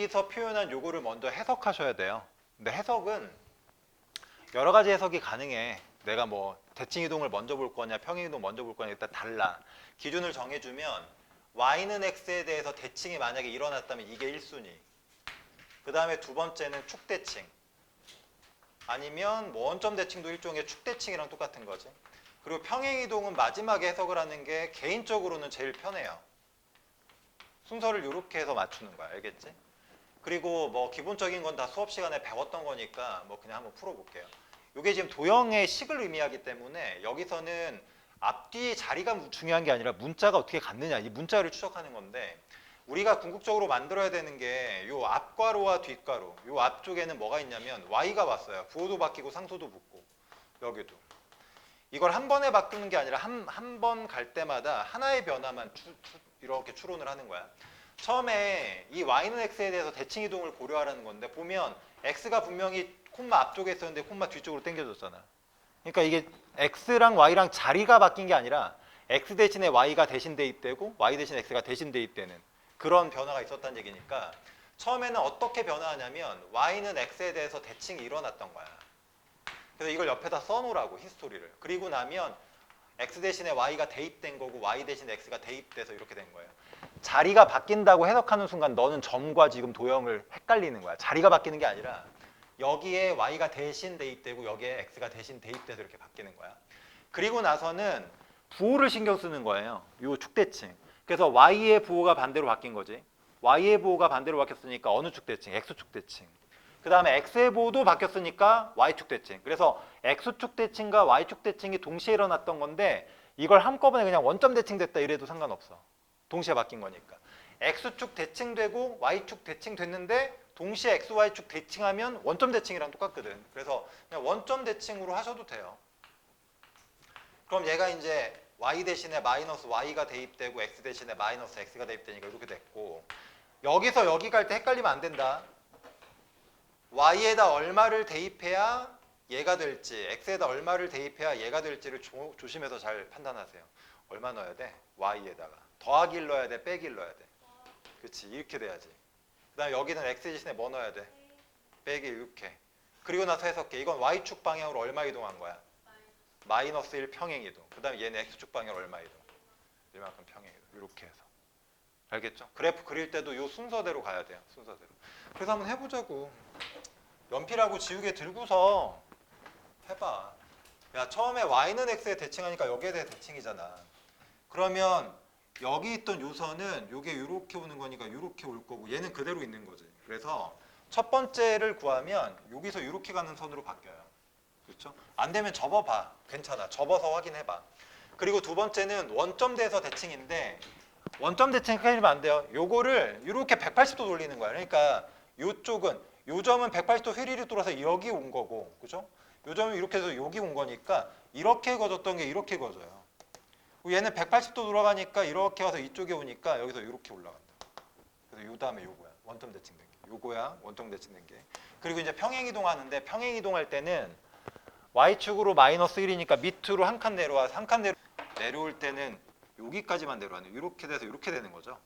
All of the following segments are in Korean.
여기서 표현한 요거를 먼저 해석하셔야 돼요. 근데 해석은 여러 가지 해석이 가능해. 내가 뭐 대칭 이동을 먼저 볼 거냐 평행 이동 먼저 볼 거냐 일단 달라. 기준을 정해주면 y는 x에 대해서 대칭이 만약에 일어났다면 이게 1순위. 그 다음에 두 번째는 축대칭. 아니면 뭐 원점 대칭도 일종의 축대칭이랑 똑같은 거지. 그리고 평행 이동은 마지막에 해석을 하는 게 개인적으로는 제일 편해요. 순서를 이렇게 해서 맞추는 거야. 알겠지? 그리고 뭐 기본적인 건 다 수업 시간에 배웠던 거니까 뭐 그냥 한번 풀어볼게요. 이게 지금 도형의 식을 의미하기 때문에 여기서는 앞뒤 자리가 중요한 게 아니라 문자가 어떻게 갔느냐 이 문자를 추적하는 건데 우리가 궁극적으로 만들어야 되는 게 요 앞괄호와 뒷괄호 요 앞쪽에는 뭐가 있냐면 y가 왔어요. 부호도 바뀌고 상수도 붙고 여기도 이걸 한 번에 바꾸는 게 아니라 한 번 갈 때마다 하나의 변화만 이렇게 추론을 하는 거야. 처음에 이 y는 x에 대해서 대칭 이동을 고려하라는 건데 보면 x가 분명히 콤마 앞쪽에 있었는데 콤마 뒤쪽으로 당겨졌잖아. 그러니까 이게 x랑 y랑 자리가 바뀐 게 아니라 x 대신에 y가 대신 대입되고 y 대신 x가 대신 대입되는 그런 변화가 있었다는 얘기니까 처음에는 어떻게 변화하냐면 y는 x에 대해서 대칭이 일어났던 거야. 그래서 이걸 옆에다 써놓으라고 히스토리를. 그리고 나면 x 대신에 y가 대입된 거고 y 대신에 x가 대입돼서 이렇게 된 거예요. 자리가 바뀐다고 해석하는 순간 너는 점과 지금 도형을 헷갈리는 거야. 자리가 바뀌는 게 아니라 여기에 y가 대신 대입되고 여기에 x가 대신 대입돼서 이렇게 바뀌는 거야. 그리고 나서는 부호를 신경 쓰는 거예요. 요 축대칭. 그래서 y의 부호가 반대로 바뀐 거지. y의 부호가 반대로 바뀌었으니까 어느 축대칭? x축 대칭. 그 다음에 x의 부호도 바뀌었으니까 y축 대칭. 그래서 x축 대칭과 y축 대칭이 동시에 일어났던 건데 이걸 한꺼번에 그냥 원점 대칭 됐다 이래도 상관없어. 동시에 바뀐 거니까. x축 대칭되고 y축 대칭됐는데 동시에 x, y축 대칭하면 원점 대칭이랑 똑같거든. 그래서 그냥 원점 대칭으로 하셔도 돼요. 그럼 얘가 이제 y 대신에 마이너스 y가 대입되고 x 대신에 마이너스 x가 대입되니까 이렇게 됐고 여기서 여기 갈 때 헷갈리면 안 된다. y에다 얼마를 대입해야 얘가 될지 x에다 얼마를 대입해야 얘가 될지를 조심해서 잘 판단하세요. 얼마 넣어야 돼? y에다가 더하기를 넣어야 돼? 빼기를 넣어야 돼? 그렇지 이렇게 돼야지. 그 다음에 여기는 x 대신에 뭐 넣어야 돼? 빼기 이렇게. 그리고 나서 해석해. 이건 y축 방향으로 얼마 이동한 거야? 마이너스 1 평행 이동. 그 다음에 얘는 x축 방향으로 얼마 이동? 이만큼 평행 이동. 이렇게 해서. 알겠죠? 그래프 그릴 때도 이 순서대로 가야 돼요. 순서대로. 그래서 한번 해보자고. 연필하고 지우개 들고서 해봐. 야 처음에 y는 x에 대칭하니까 여기에 대해 대칭이잖아. 그러면 여기 있던 요선은 요게 이렇게 오는 거니까 이렇게 올 거고 얘는 그대로 있는 거지. 그래서 첫 번째를 구하면 여기서 이렇게 가는 선으로 바뀌어요. 그렇죠? 안 되면 접어봐. 괜찮아. 접어서 확인해봐. 그리고 두 번째는 원점대에서 대칭인데 원점 대칭 헷갈리면 안 돼요. 요거를 이렇게 180도 돌리는 거야. 그러니까 요쪽은 요 점은 180도 휘리릭 돌아서 여기 온 거고, 그죠? 요 점은 이렇게 해서 여기 온 거니까 이렇게 그어졌던 게 이렇게 그어져요. 얘는 180도 돌아가니까 이렇게 와서 이쪽에 오니까 여기서 이렇게 올라간다. 그래서 요 다음에 요거야. 원점 대칭된 게. 요거야. 원점 대칭된 게. 그리고 이제 평행 이동하는데 평행 이동할 때는 y축으로 마이너스 1이니까 밑으로 한 칸 내려와. 한 칸 내려올 때는 여기까지만 내려가네. 이렇게 돼서 이렇게 되는 거죠.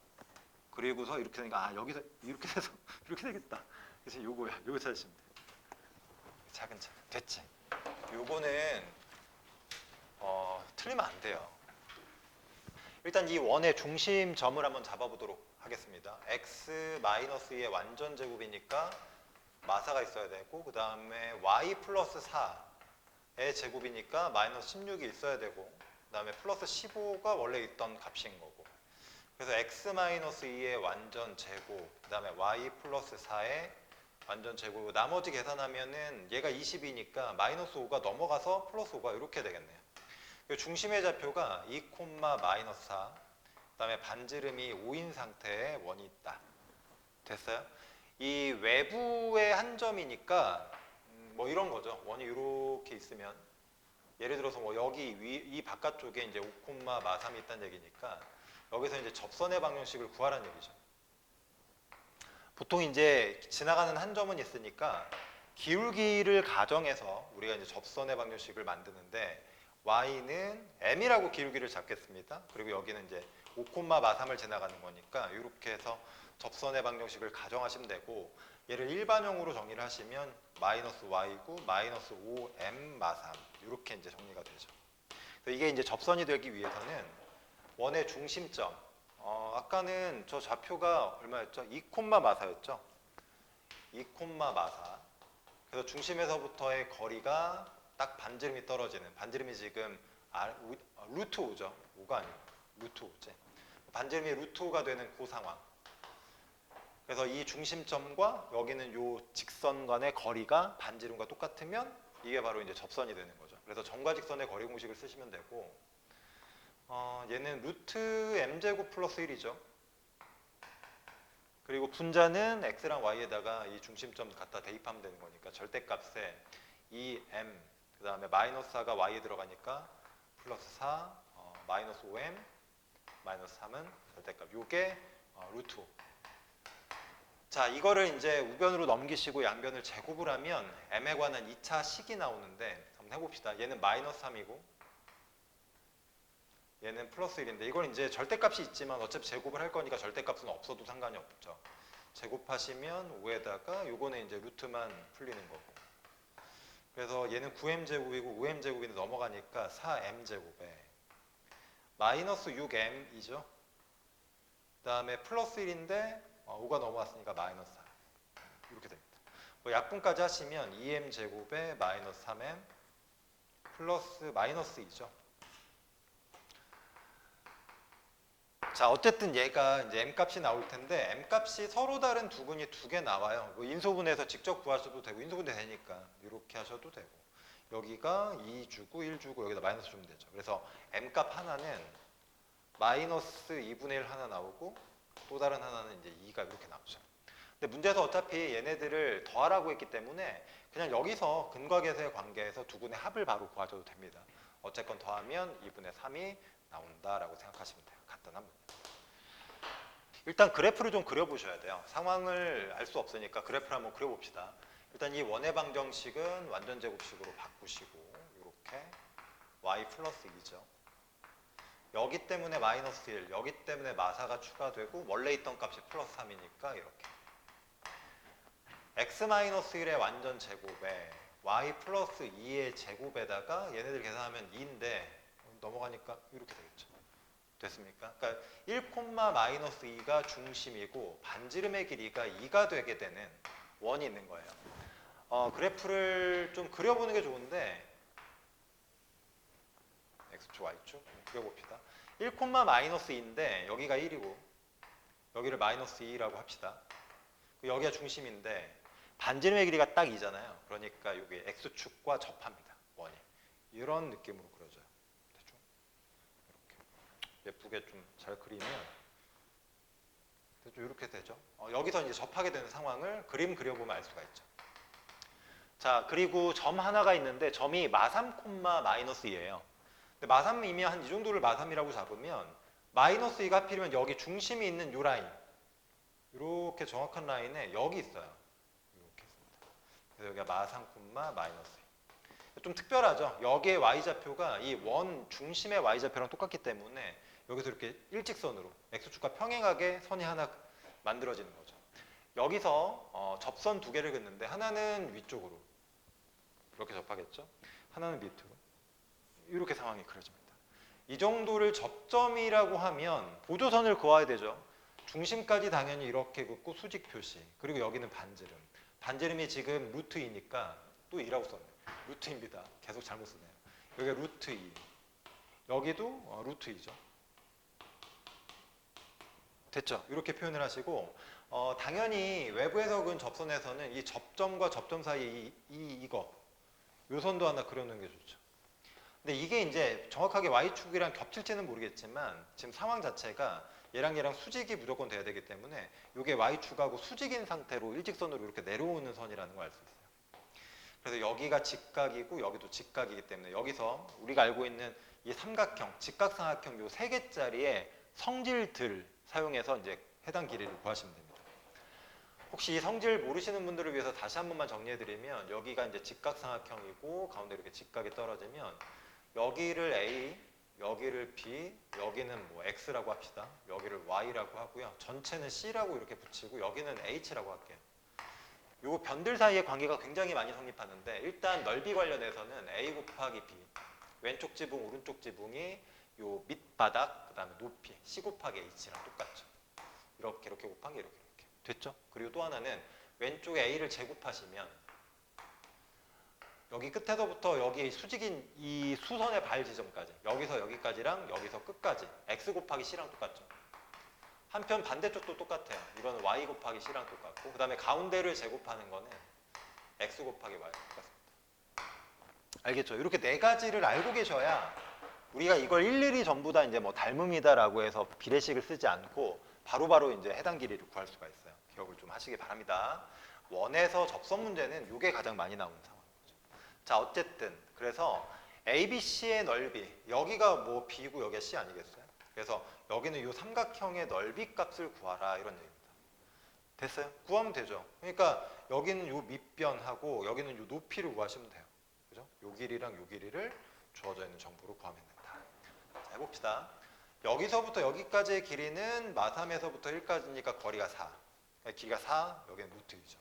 그리고서 이렇게 되니까 아 여기서 이렇게 돼서 이렇게 되겠다. 그래서 요거야. 요거 찾으시면 돼요. 차근차근. 됐지? 요거는 틀리면 안 돼요. 일단 이 원의 중심점을 한번 잡아보도록 하겠습니다. x-2의 완전 제곱이니까 마사가 있어야 되고 그 다음에 y 플러스 4의 제곱이니까 마이너스 16이 있어야 되고 그 다음에 플러스 15가 원래 있던 값인 거고 그래서 x-2의 완전 제곱 그 다음에 y 플러스 4의 완전 제곱 나머지 계산하면은 얘가 20이니까 마이너스 5가 넘어가서 플러스 5가 이렇게 되겠네요. 중심의 좌표가 2, 마이너스 4 그 다음에 반지름이 5인 상태의 원이 있다. 됐어요? 이 외부의 한 점이니까 뭐 이런 거죠. 원이 이렇게 있으면 예를 들어서 뭐 여기 이 바깥쪽에 이제 5, 마 3이 있다는 얘기니까 여기서 이제 접선의 방정식을 구하라는 얘기죠. 보통 이제 지나가는 한 점은 있으니까 기울기를 가정해서 우리가 이제 접선의 방정식을 만드는데 y는 m이라고 기울기를 잡겠습니다. 그리고 여기는 이제 5, 마3을 지나가는 거니까 이렇게 해서 접선의 방정식을 가정하시면 되고, 얘를 일반형으로 정리를 하시면 마이너스 y고 마이너스 5m 마3 이렇게 이제 정리가 되죠. 그래서 이게 이제 접선이 되기 위해서는 원의 중심점, 아까는 저 좌표가 얼마였죠? 2, 마4였죠? 2, 마4. 그래서 중심에서부터의 거리가 딱 반지름이 떨어지는, 반지름이 지금 루트 5죠. 5가 아니고 루트 5지. 반지름이 루트 5가 되는 그 상황. 그래서 이 중심점과 여기는 요 직선 간의 거리가 반지름과 똑같으면 이게 바로 이제 접선이 되는 거죠. 그래서 점과 직선의 거리 공식을 쓰시면 되고, 얘는 루트 m제곱 플러스 1이죠. 그리고 분자는 x랑 y에다가 이 중심점 갖다 대입하면 되는 거니까 절대값에 2m, 그 다음에 마이너스 4가 y에 들어가니까 플러스 4, 마이너스 5m, 마이너스 3은 절대값. 요게 루트 5. 자, 이거를 이제 우변으로 넘기시고 양변을 제곱을 하면 m에 관한 2차 식이 나오는데 한번 해봅시다. 얘는 마이너스 3이고 얘는 플러스 1인데 이건 이제 절대값이 있지만 어차피 제곱을 할 거니까 절대값은 없어도 상관이 없죠. 제곱하시면 5에다가 요거는 이제 루트만 풀리는 거고. 그래서 얘는 9m제곱이고 5m제곱인데 넘어가니까 4m제곱에 마이너스 6m이죠. 그 다음에 플러스 1인데 5가 넘어왔으니까 마이너스 4 이렇게 됩니다. 뭐 약분까지 하시면 2m제곱에 마이너스 3m 플러스 마이너스 2죠. 자, 어쨌든 얘가 이제 m값이 나올 텐데 m값이 서로 다른 두근이 두 개 나와요. 뭐 인소분해서 직접 구하셔도 되고 인소분해 되니까 이렇게 하셔도 되고, 여기가 2 주고 1 주고 여기다 마이너스 주면 되죠. 그래서 m값 하나는 마이너스 2분의 1 하나 나오고 또 다른 하나는 이제 2가 이렇게 나오죠. 근데 문제에서 어차피 얘네들을 더하라고 했기 때문에 그냥 여기서 근과계수의 관계에서 두근의 합을 바로 구하셔도 됩니다. 어쨌건 더하면 2분의 3이 나온다라고 생각하시면 돼요. 간단한 문제. 일단 그래프를 좀 그려보셔야 돼요. 상황을 알 수 없으니까 그래프를 한번 그려봅시다. 일단 이 원의 방정식은 완전 제곱식으로 바꾸시고 이렇게 y 플러스 2죠. 여기 때문에 마이너스 1, 여기 때문에 마사가 추가되고 원래 있던 값이 플러스 3이니까 이렇게 x 마이너스 1의 완전 제곱에 y 플러스 2의 제곱에다가 얘네들 계산하면 2인데 넘어가니까 이렇게 되겠죠. 됐습니까? 그러니까 1, 마이너스 2가 중심이고 반지름의 길이가 2가 되게 되는 원이 있는 거예요. 그래프를 좀 그려보는 게 좋은데 x축, y축 그려봅시다. 1, 마이너스 2인데 여기가 1이고 여기를 마이너스 2라고 합시다. 여기가 중심인데 반지름의 길이가 딱 2잖아요. 그러니까 여기 x축과 접합니다. 원이. 이런 느낌으로 그려져요. 대충 이렇게 예쁘게 좀 잘 그리면 대충 이렇게 되죠. 여기서 이제 접하게 되는 상황을 그림 그려보면 알 수가 있죠. 자, 그리고 점 하나가 있는데 점이 마3, 마이너스 2예요. 근데 마3이면 한 이 정도를 마3이라고 잡으면 마이너스 2가 하필이면 여기 중심이 있는 요 라인, 이렇게 정확한 라인에 여기 있어요. 이렇게 있습니다. 그래서 여기가 마3, 마이너스 2. 좀 특별하죠. 여기의 y좌표가 이 원 중심의 y좌표랑 똑같기 때문에 여기서 이렇게 일직선으로 x축과 평행하게 선이 하나 만들어지는 거죠. 여기서 접선 두 개를 긋는데 하나는 위쪽으로 이렇게 접하겠죠. 하나는 밑으로 이렇게 상황이 그려집니다. 이 정도를 접점이라고 하면 보조선을 그어야 되죠. 중심까지 당연히 이렇게 긋고 수직 표시, 그리고 여기는 반지름. 반지름이 지금 루트 2니까 또 2라고 썼네요. 루트입니다. 계속 잘못 쓰네요. 여기가 루트 2, 여기도 루트 2죠. 됐죠? 이렇게 표현을 하시고 당연히 외부 해석은 접선에서는 이 접점과 접점 사이 이거 요 선도 하나 그려놓는 게 좋죠. 근데 이게 이제 정확하게 y축이랑 겹칠지는 모르겠지만 지금 상황 자체가 얘랑 수직이 무조건 돼야 되기 때문에 이게 y축하고 수직인 상태로 일직선으로 이렇게 내려오는 선이라는 걸 알 수 있어요. 그래서 여기가 직각이고 여기도 직각이기 때문에 여기서 우리가 알고 있는 이 삼각형, 직각삼각형 요 세 개짜리의 성질들 사용해서 이제 해당 길이를 구하시면 됩니다. 혹시 이 성질 모르시는 분들을 위해서 다시 한 번만 정리해드리면 여기가 이제 직각삼각형이고 가운데 이렇게 직각이 떨어지면 여기를 A, 여기를 B, 여기는 뭐 X라고 합시다. 여기를 Y라고 하고요. 전체는 C라고 이렇게 붙이고 여기는 H라고 할게요. 요 변들 사이의 관계가 굉장히 많이 성립하는데 일단 넓이 관련해서는 A 곱하기 B, 왼쪽 지붕, 오른쪽 지붕이 요 밑바닥, 그 다음에 높이 C 곱하기 H랑 똑같죠. 이렇게 곱한 게 이렇게 됐죠? 그리고 또 하나는 왼쪽에 A를 제곱하시면 여기 끝에서부터 여기 수직인 이 수선의 발 지점까지 여기서 여기까지랑 여기서 끝까지 X 곱하기 C랑 똑같죠. 한편 반대쪽도 똑같아요. 이거는 Y 곱하기 C랑 똑같고 그 다음에 가운데를 제곱하는 거는 X 곱하기 Y랑 똑같습니다. 알겠죠? 이렇게 네 가지를 알고 계셔야 우리가 이걸 일일이 전부 다 이제 뭐 닮음이다라고 해서 비례식을 쓰지 않고 바로바로 이제 해당 길이를 구할 수가 있어요. 기억을 좀 하시기 바랍니다. 원에서 접선 문제는 이게 가장 많이 나오는 상황인 거죠. 자, 어쨌든 그래서 ABC의 넓이 여기가 뭐 B고 여기가 C 아니겠어요? 그래서 여기는 이 삼각형의 넓이 값을 구하라 이런 얘기입니다. 됐어요? 구하면 되죠. 그러니까 여기는 이 밑변하고 여기는 이 높이를 구하시면 돼요. 그죠? 요 길이랑 요 길이를 주어져 있는 정보로 구하면 된다. 자, 해봅시다. 여기서부터 여기까지의 길이는 마3에서부터 1까지니까 거리가 4. 길이가 4, 여기는 루트 2죠.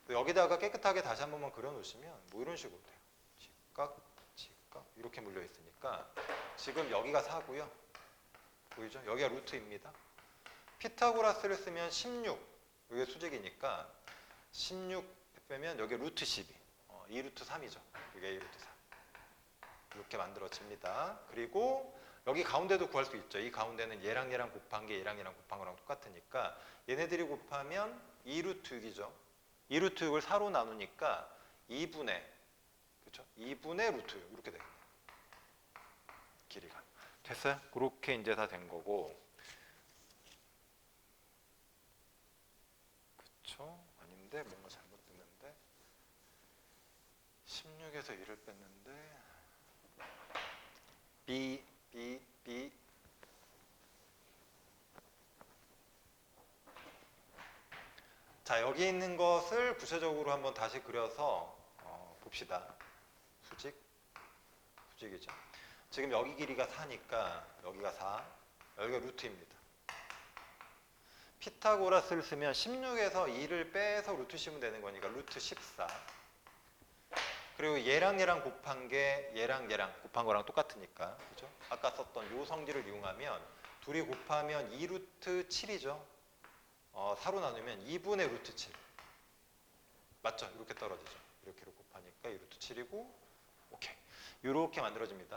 여기다가 깨끗하게 다시 한 번만 그려놓으시면 뭐 이런 식으로 돼요. 직각, 직각 이렇게 물려 있으니까 지금 여기가 4고요. 보이죠? 여기가 루트입니다. 피타고라스를 쓰면 16, 이게 수직이니까 16 빼면 여기 루트 12, 2루트 3이죠. 이게 2루트 3. 이렇게 만들어집니다. 그리고 여기 가운데도 구할 수 있죠. 이 가운데는 얘랑 얘랑 곱한 게 얘랑 얘랑 곱한 거랑 똑같으니까 얘네들이 곱하면 2루트 6이죠. 2루트 6을 4로 나누니까 2분의 그렇죠? 2분의 루트 6 이렇게 되겠네요. 길이가. 됐어요? 그렇게 이제 다 된 거고. 그쵸? 아닌데 뭔가 잘못됐는데 16에서 1을 뺐는데 B 자, 여기 있는 것을 구체적으로 한번 다시 그려서 봅시다. 수직이죠. 지금 여기 길이가 4니까 여기가 4, 여기가 루트입니다. 피타고라스를 쓰면 16에서 2를 빼서 루트 씌우면 되는 거니까 루트 14. 그리고 얘랑 얘랑 곱한 게 얘랑 얘랑 곱한 거랑 똑같으니까 그죠? 아까 썼던 요 성질을 이용하면 둘이 곱하면 2루트 7이죠. 4로 나누면 2분의 루트 7. 맞죠? 이렇게 떨어지죠. 이렇게 곱하니까 2루트 7이고 오케이. 이렇게 만들어집니다.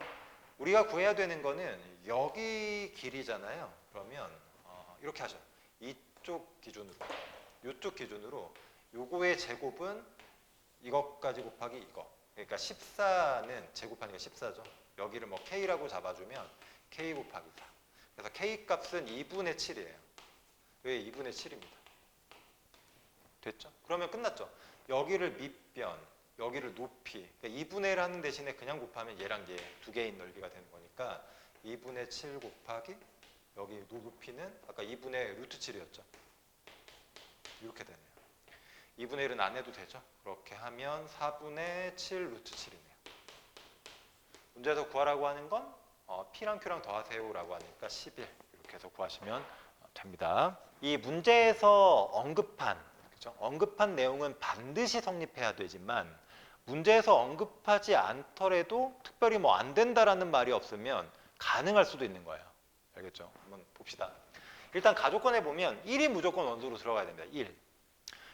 우리가 구해야 되는 거는 여기 길이잖아요. 그러면 이렇게 하죠. 이쪽 기준으로 요거의 제곱은 이것까지 곱하기 이거. 그러니까 14는 제곱하니까 14죠. 여기를 뭐 K라고 잡아주면 K 곱하기 4. 그래서 K 값은 2분의 7이에요. 왜 2분의 7입니다. 됐죠? 그러면 끝났죠. 여기를 밑변, 여기를 높이. 그러니까 2분의 1 하는 대신에 그냥 곱하면 얘랑 얘 두 개의 넓이가 되는 거니까 2분의 7 곱하기 여기 높이는 아까 2분의 루트 7이었죠. 이렇게 되네요. 2분의 1은 안 해도 되죠. 그렇게 하면 4분의 7 루트 7이네요. 문제에서 구하라고 하는 건 P랑 Q랑 더하세요라고 하니까 11 이렇게 해서 구하시면 됩니다. 이 문제에서 언급한 내용은 반드시 성립해야 되지만 문제에서 언급하지 않더라도 특별히 뭐 안 된다라는 말이 없으면 가능할 수도 있는 거예요. 알겠죠? 한번 봅시다. 일단 가조건에 보면 1이 무조건 원소로 들어가야 됩니다. 1.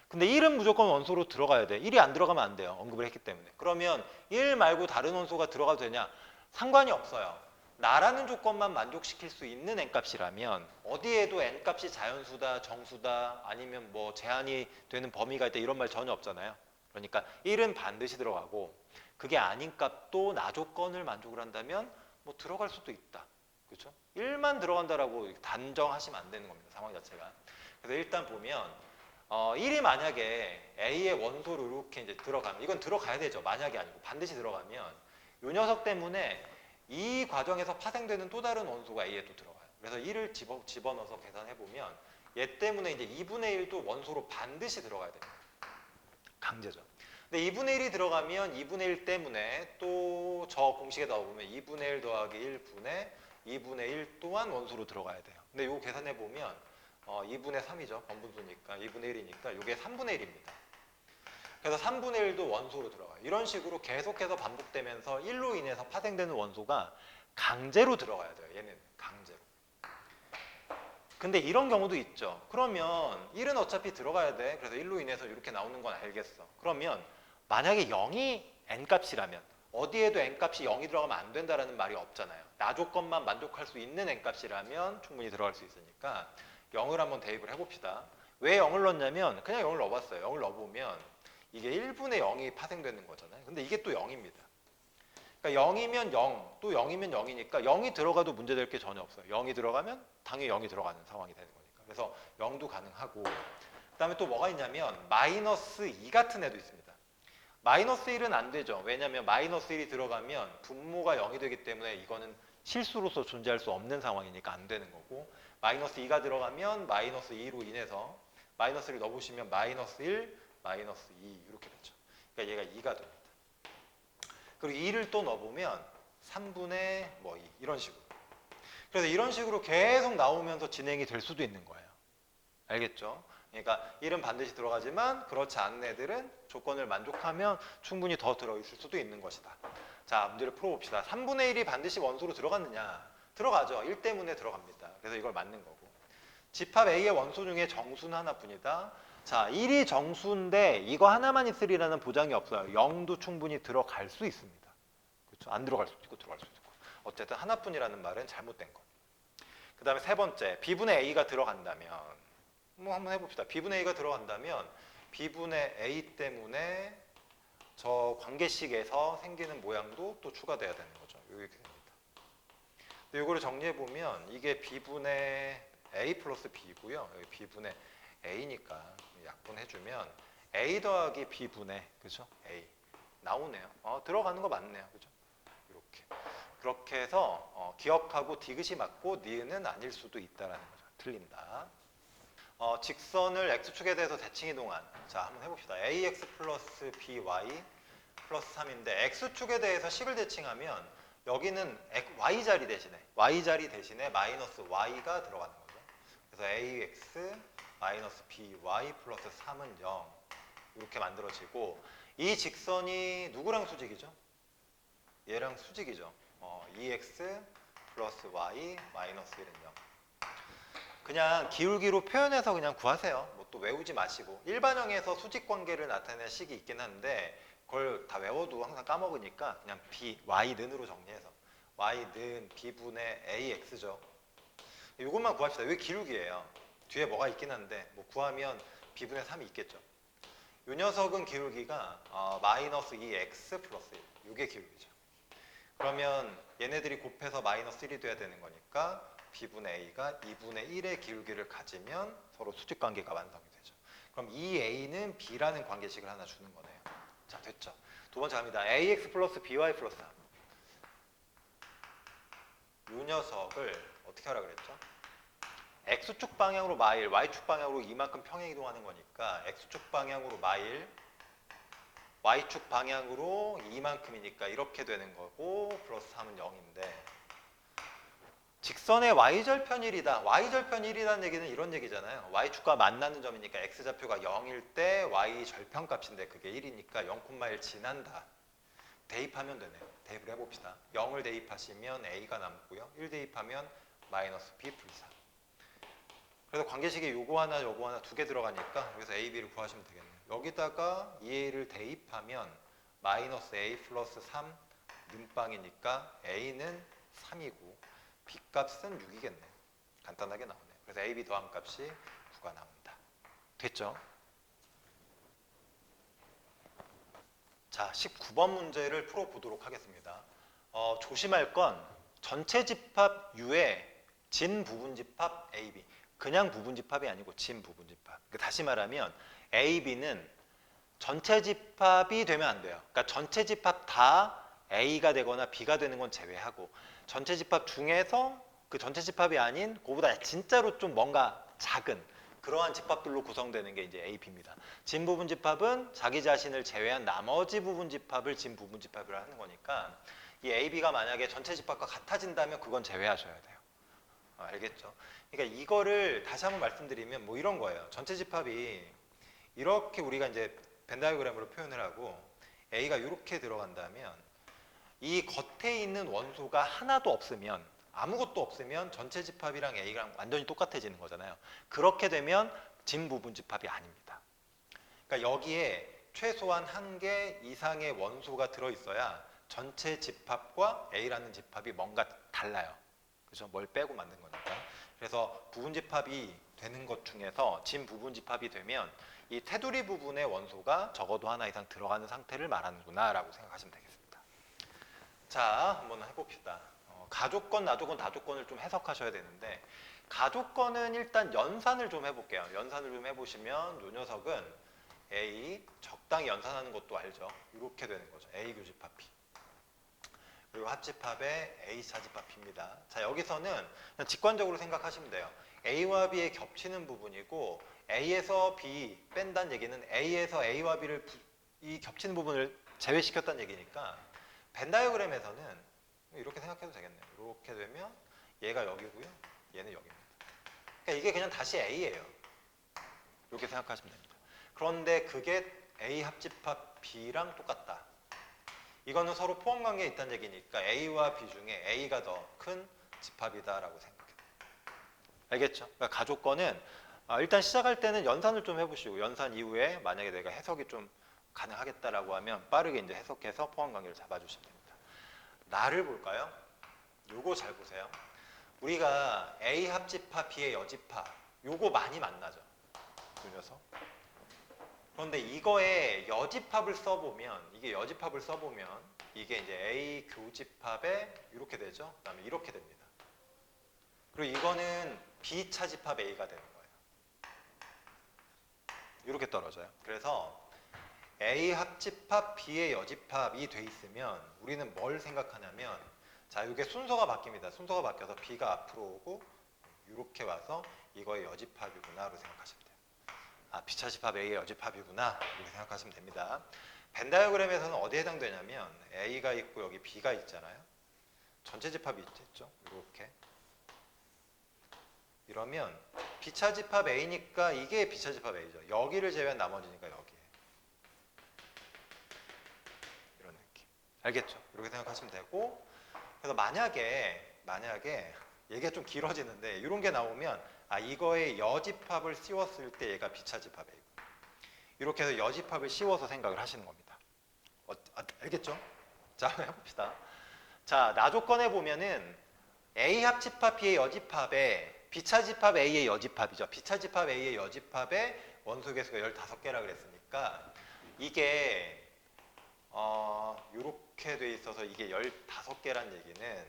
근데 1은 무조건 원소로 들어가야 돼. 1이 안 들어가면 안 돼요. 언급을 했기 때문에. 그러면 1 말고 다른 원소가 들어가도 되냐? 상관이 없어요. 나라는 조건만 만족시킬 수 있는 n값이라면 어디에도 n값이 자연수다, 정수다, 아니면 뭐 제한이 되는 범위가 있다 이런 말 전혀 없잖아요. 그러니까 1은 반드시 들어가고 그게 아닌 값도 나 조건을 만족을 한다면 뭐 들어갈 수도 있다. 그렇죠? 1만 들어간다라고 단정하시면 안 되는 겁니다. 상황 자체가. 그래서 일단 보면 1이 만약에 A의 원소로 이렇게 이제 들어가면 이건 들어가야 되죠. 만약이 아니고 반드시 들어가면 이 녀석 때문에 이 과정에서 파생되는 또 다른 원소가 A에 또 들어가요. 그래서 1을 집어넣어서 계산해보면 얘 때문에 이제 2분의 1도 원소로 반드시 들어가야 됩니다. 강제죠. 근데 2분의 1이 들어가면 2분의 1 때문에 또 저 공식에 넣어보면 2분의 1 더하기 1분의 2분의 1 또한 원소로 들어가야 돼요. 근데 이거 계산해 보면 2분의 3이죠. 번분수니까 2분의 1이니까 이게 3분의 1입니다. 그래서 3분의 1도 원소로 들어가요. 이런 식으로 계속해서 반복되면서 1로 인해서 파생되는 원소가 강제로 들어가야 돼요. 얘는 강제로. 근데 이런 경우도 있죠. 그러면 1은 어차피 들어가야 돼. 그래서 1로 인해서 이렇게 나오는 건 알겠어. 그러면 만약에 0이 n값이라면 어디에도 n값이 0이 들어가면 안 된다라는 말이 없잖아요. 나 조건만 만족할 수 있는 n값이라면 충분히 들어갈 수 있으니까 0을 한번 대입을 해봅시다. 왜 0을 넣냐면 그냥 0을 넣어봤어요. 0을 넣어보면 이게 1분의 0이 파생되는 거잖아요. 근데 이게 또 0입니다. 그러니까 0이면 0, 또 0이면 0이니까 0이 들어가도 문제될 게 전혀 없어요. 0이 들어가면 당연히 0이 들어가는 상황이 되는 거니까. 그래서 0도 가능하고 그 다음에 또 뭐가 있냐면 마이너스 2 같은 애도 있습니다. 마이너스 1은 안 되죠. 왜냐하면 마이너스 1이 들어가면 분모가 0이 되기 때문에 이거는 실수로서 존재할 수 없는 상황이니까 안 되는 거고 마이너스 2가 들어가면 마이너스 2로 인해서 마이너스를 넣어보시면 마이너스 1, 마이너스 2 이렇게 되죠. 그러니까 얘가 2가 됩니다. 그리고 2를 또 넣어보면 3분의 2 이런 식으로. 그래서 이런 식으로 계속 나오면서 진행이 될 수도 있는 거예요. 알겠죠? 그러니까 1은 반드시 들어가지만 그렇지 않은 애들은 조건을 만족하면 충분히 더 들어있을 수도 있는 것이다. 자, 문제를 풀어봅시다. 3분의 1이 반드시 원소로 들어갔느냐? 들어가죠. 1 때문에 들어갑니다. 그래서 이걸 맞는 거고. 집합 A의 원소 중에 정수는 하나뿐이다. 자, 1이 정수인데 이거 하나만 있으리라는 보장이 없어요. 0도 충분히 들어갈 수 있습니다. 그렇죠? 안 들어갈 수도 있고 들어갈 수도 있고. 어쨌든 하나뿐이라는 말은 잘못된 거. 그 다음에 세 번째, B분의 A가 들어간다면 뭐 한번 해봅시다. B분의 A가 들어간다면 B분의 A 때문에 저 관계식에서 생기는 모양도 또 추가돼야 되는 거죠. 이렇게 됩니다. 근데 이거를 정리해 보면 이게 B분의 A 플러스 B고요. 여기 B분의 A니까 약분해주면 A 더하기 B분의 그죠? A 나오네요. 들어가는 거 맞네요. 그죠? 이렇게 그렇게 해서 기억하고 디귿이 맞고 니은은 아닐 수도 있다라는 거죠. 틀린다. 직선을 x축에 대해서 대칭 이동한 자 한번 해봅시다. ax 플러스 by 플러스 3인데 x축에 대해서 식을 대칭하면 여기는 y자리 대신에 마이너스 y가 들어가는 거죠. 그래서 ax 마이너스 by 플러스 3은 0 이렇게 만들어지고 이 직선이 누구랑 수직이죠? 얘랑 수직이죠. 2x 플러스 y 마이너스 1은 0 그냥 기울기로 표현해서 그냥 구하세요. 뭐 또 외우지 마시고 일반형에서 수직 관계를 나타내는 식이 있긴 한데 그걸 다 외워도 항상 까먹으니까 그냥 b, y는으로 정리해서 y는 b분의 ax죠. 이것만 구합시다. 이게 기울기예요. 뒤에 뭐가 있긴 한데 뭐 구하면 b분의 3이 있겠죠. 이 녀석은 기울기가 마이너스 2x 플러스 1 이게 기울기죠. 그러면 얘네들이 곱해서 마이너스 1이 돼야 되는 거니까 b분의 a가 2분의 1의 기울기를 가지면 서로 수직 관계가 완성이 되죠. 그럼 이 a는 b라는 관계식을 하나 주는 거네요. 자, 됐죠. 두 번째 갑니다. ax 플러스 by 플러스 3. 이 녀석을 어떻게 하라 그랬죠? x축 방향으로 마일, y축 방향으로 이만큼 평행 이동하는 거니까 x축 방향으로 마일, y축 방향으로 이만큼이니까 이렇게 되는 거고 플러스 3은 0인데 직선의 y절편 1이다. y절편 1이라는 얘기는 이런 얘기잖아요. y축과 만나는 점이니까 x좌표가 0일 때 y절편 값인데 그게 1이니까 0,1 지난다. 대입하면 되네요. 대입을 해봅시다. 0을 대입하시면 a가 남고요. 1 대입하면 마이너스 b 플러스 3. 그래서 관계식에 요거 하나 두 개 들어가니까 여기서 a, b를 구하시면 되겠네요. 여기다가 2a를 대입하면 마이너스 a 플러스 3 는빵이니까 a는 3이고 b 값은 6이겠네. 간단하게 나오네요. 그래서 a, b 더한 값이 9가 나온다. 됐죠? 자, 19번 문제를 풀어보도록 하겠습니다. 조심할 건 전체 집합 U의 진 부분집합 AB. 그냥 부분집합이 아니고 진 부분집합. 다시 말하면 AB는 전체 집합이 되면 안 돼요. 그러니까 전체 집합 다 A가 되거나 B가 되는 건 제외하고 전체 집합 중에서 그 전체 집합이 아닌 그보다 진짜로 좀 뭔가 작은 그러한 집합들로 구성되는 게 이제 A, B입니다. 진 부분 집합은 자기 자신을 제외한 나머지 부분 집합을 진 부분 집합이라 하는 거니까 이 A, B가 만약에 전체 집합과 같아진다면 그건 제외하셔야 돼요. 알겠죠? 그러니까 이거를 다시 한번 말씀드리면 뭐 이런 거예요. 전체 집합이 이렇게 우리가 이제 벤 다이어그램으로 표현을 하고 A가 이렇게 들어간다면 이 겉에 있는 원소가 하나도 없으면 아무것도 없으면 전체 집합이랑 A랑 완전히 똑같아지는 거잖아요. 그렇게 되면 진 부분 집합이 아닙니다. 그러니까 여기에 최소한 한 개 이상의 원소가 들어있어야 전체 집합과 A라는 집합이 뭔가 달라요. 그죠? 뭘 빼고 만든 거니까. 그래서 부분 집합이 되는 것 중에서 진 부분 집합이 되면 이 테두리 부분의 원소가 적어도 하나 이상 들어가는 상태를 말하는구나 라고 생각하시면 되겠습니다. 자, 한번 해봅시다. 가족권, 나조권, 다조권을 좀 해석하셔야 되는데 가족권은 일단 연산을 좀 해볼게요. 연산을 좀 해보시면 이 녀석은 A, 적당히 연산하는 것도 알죠. 이렇게 되는 거죠. A 교집합 B. 그리고 합집합의 A 차집합 B입니다. 자, 여기서는 그냥 직관적으로 생각하시면 돼요. A와 B의 겹치는 부분이고 A에서 B 뺀다는 얘기는 A에서 A와 B를 이 겹치는 부분을 제외시켰다는 얘기니까 벤 다이어그램에서는 이렇게 생각해도 되겠네요. 이렇게 되면 얘가 여기고요. 얘는 여기입니다. 그러니까 이게 그냥 다시 A예요. 이렇게 생각하시면 됩니다. 그런데 그게 A 합집합 B랑 똑같다. 이거는 서로 포함관계에 있다는 얘기니까 A와 B 중에 A가 더 큰 집합이다라고 생각해요. 알겠죠? 그러니까 가족권은 일단 시작할 때는 연산을 좀 해보시고 연산 이후에 만약에 내가 해석이 좀 가능하겠다라고 하면 빠르게 이제 해석해서 포함관계를 잡아주시면 됩니다. 나를 볼까요? 요거 잘 보세요. 우리가 A 합집합, B의 여집합 요거 많이 만나죠. 이 녀석. 그런데 이거에 여집합을 써보면 이게 이제 A 교집합에 이렇게 되죠. 그 다음에 이렇게 됩니다. 그리고 이거는 B 차집합 A가 되는 거예요. 이렇게 떨어져요. 그래서 A 합집합 B의 여집합이 돼 있으면 우리는 뭘 생각하냐면 자, 이게 순서가 바뀝니다. 순서가 바뀌어서 B가 앞으로 오고 이렇게 와서 이거의 여집합이구나로 생각하시면 돼요. B 차집합 A의 여집합이구나 이렇게 생각하시면 됩니다. 벤 다이어그램에서는 어디에 해당되냐면 A가 있고 여기 B가 있잖아요. 전체 집합이 있죠. 이렇게 이러면 B 차집합 A니까 이게 B 차집합 A죠. 여기를 제외한 나머지니까 여기에 이런 느낌. 알겠죠? 이렇게 생각하시면 되고 그래서 만약에 얘기가 좀 길어지는데 이런 게 나오면 이거에 여집합을 씌웠을 때 얘가 비차집합 A고 이렇게 해서 여집합을 씌워서 생각을 하시는 겁니다. 알겠죠? 자, 한번 해봅시다. 자, 나조건에 보면은 A 합집합 B의 여집합에 B차집합 A의 여집합이죠. B차집합 A의 여집합에 원소 개수가 15개라 그랬으니까 이게 이렇게 돼 있어서 이게 15개란 얘기는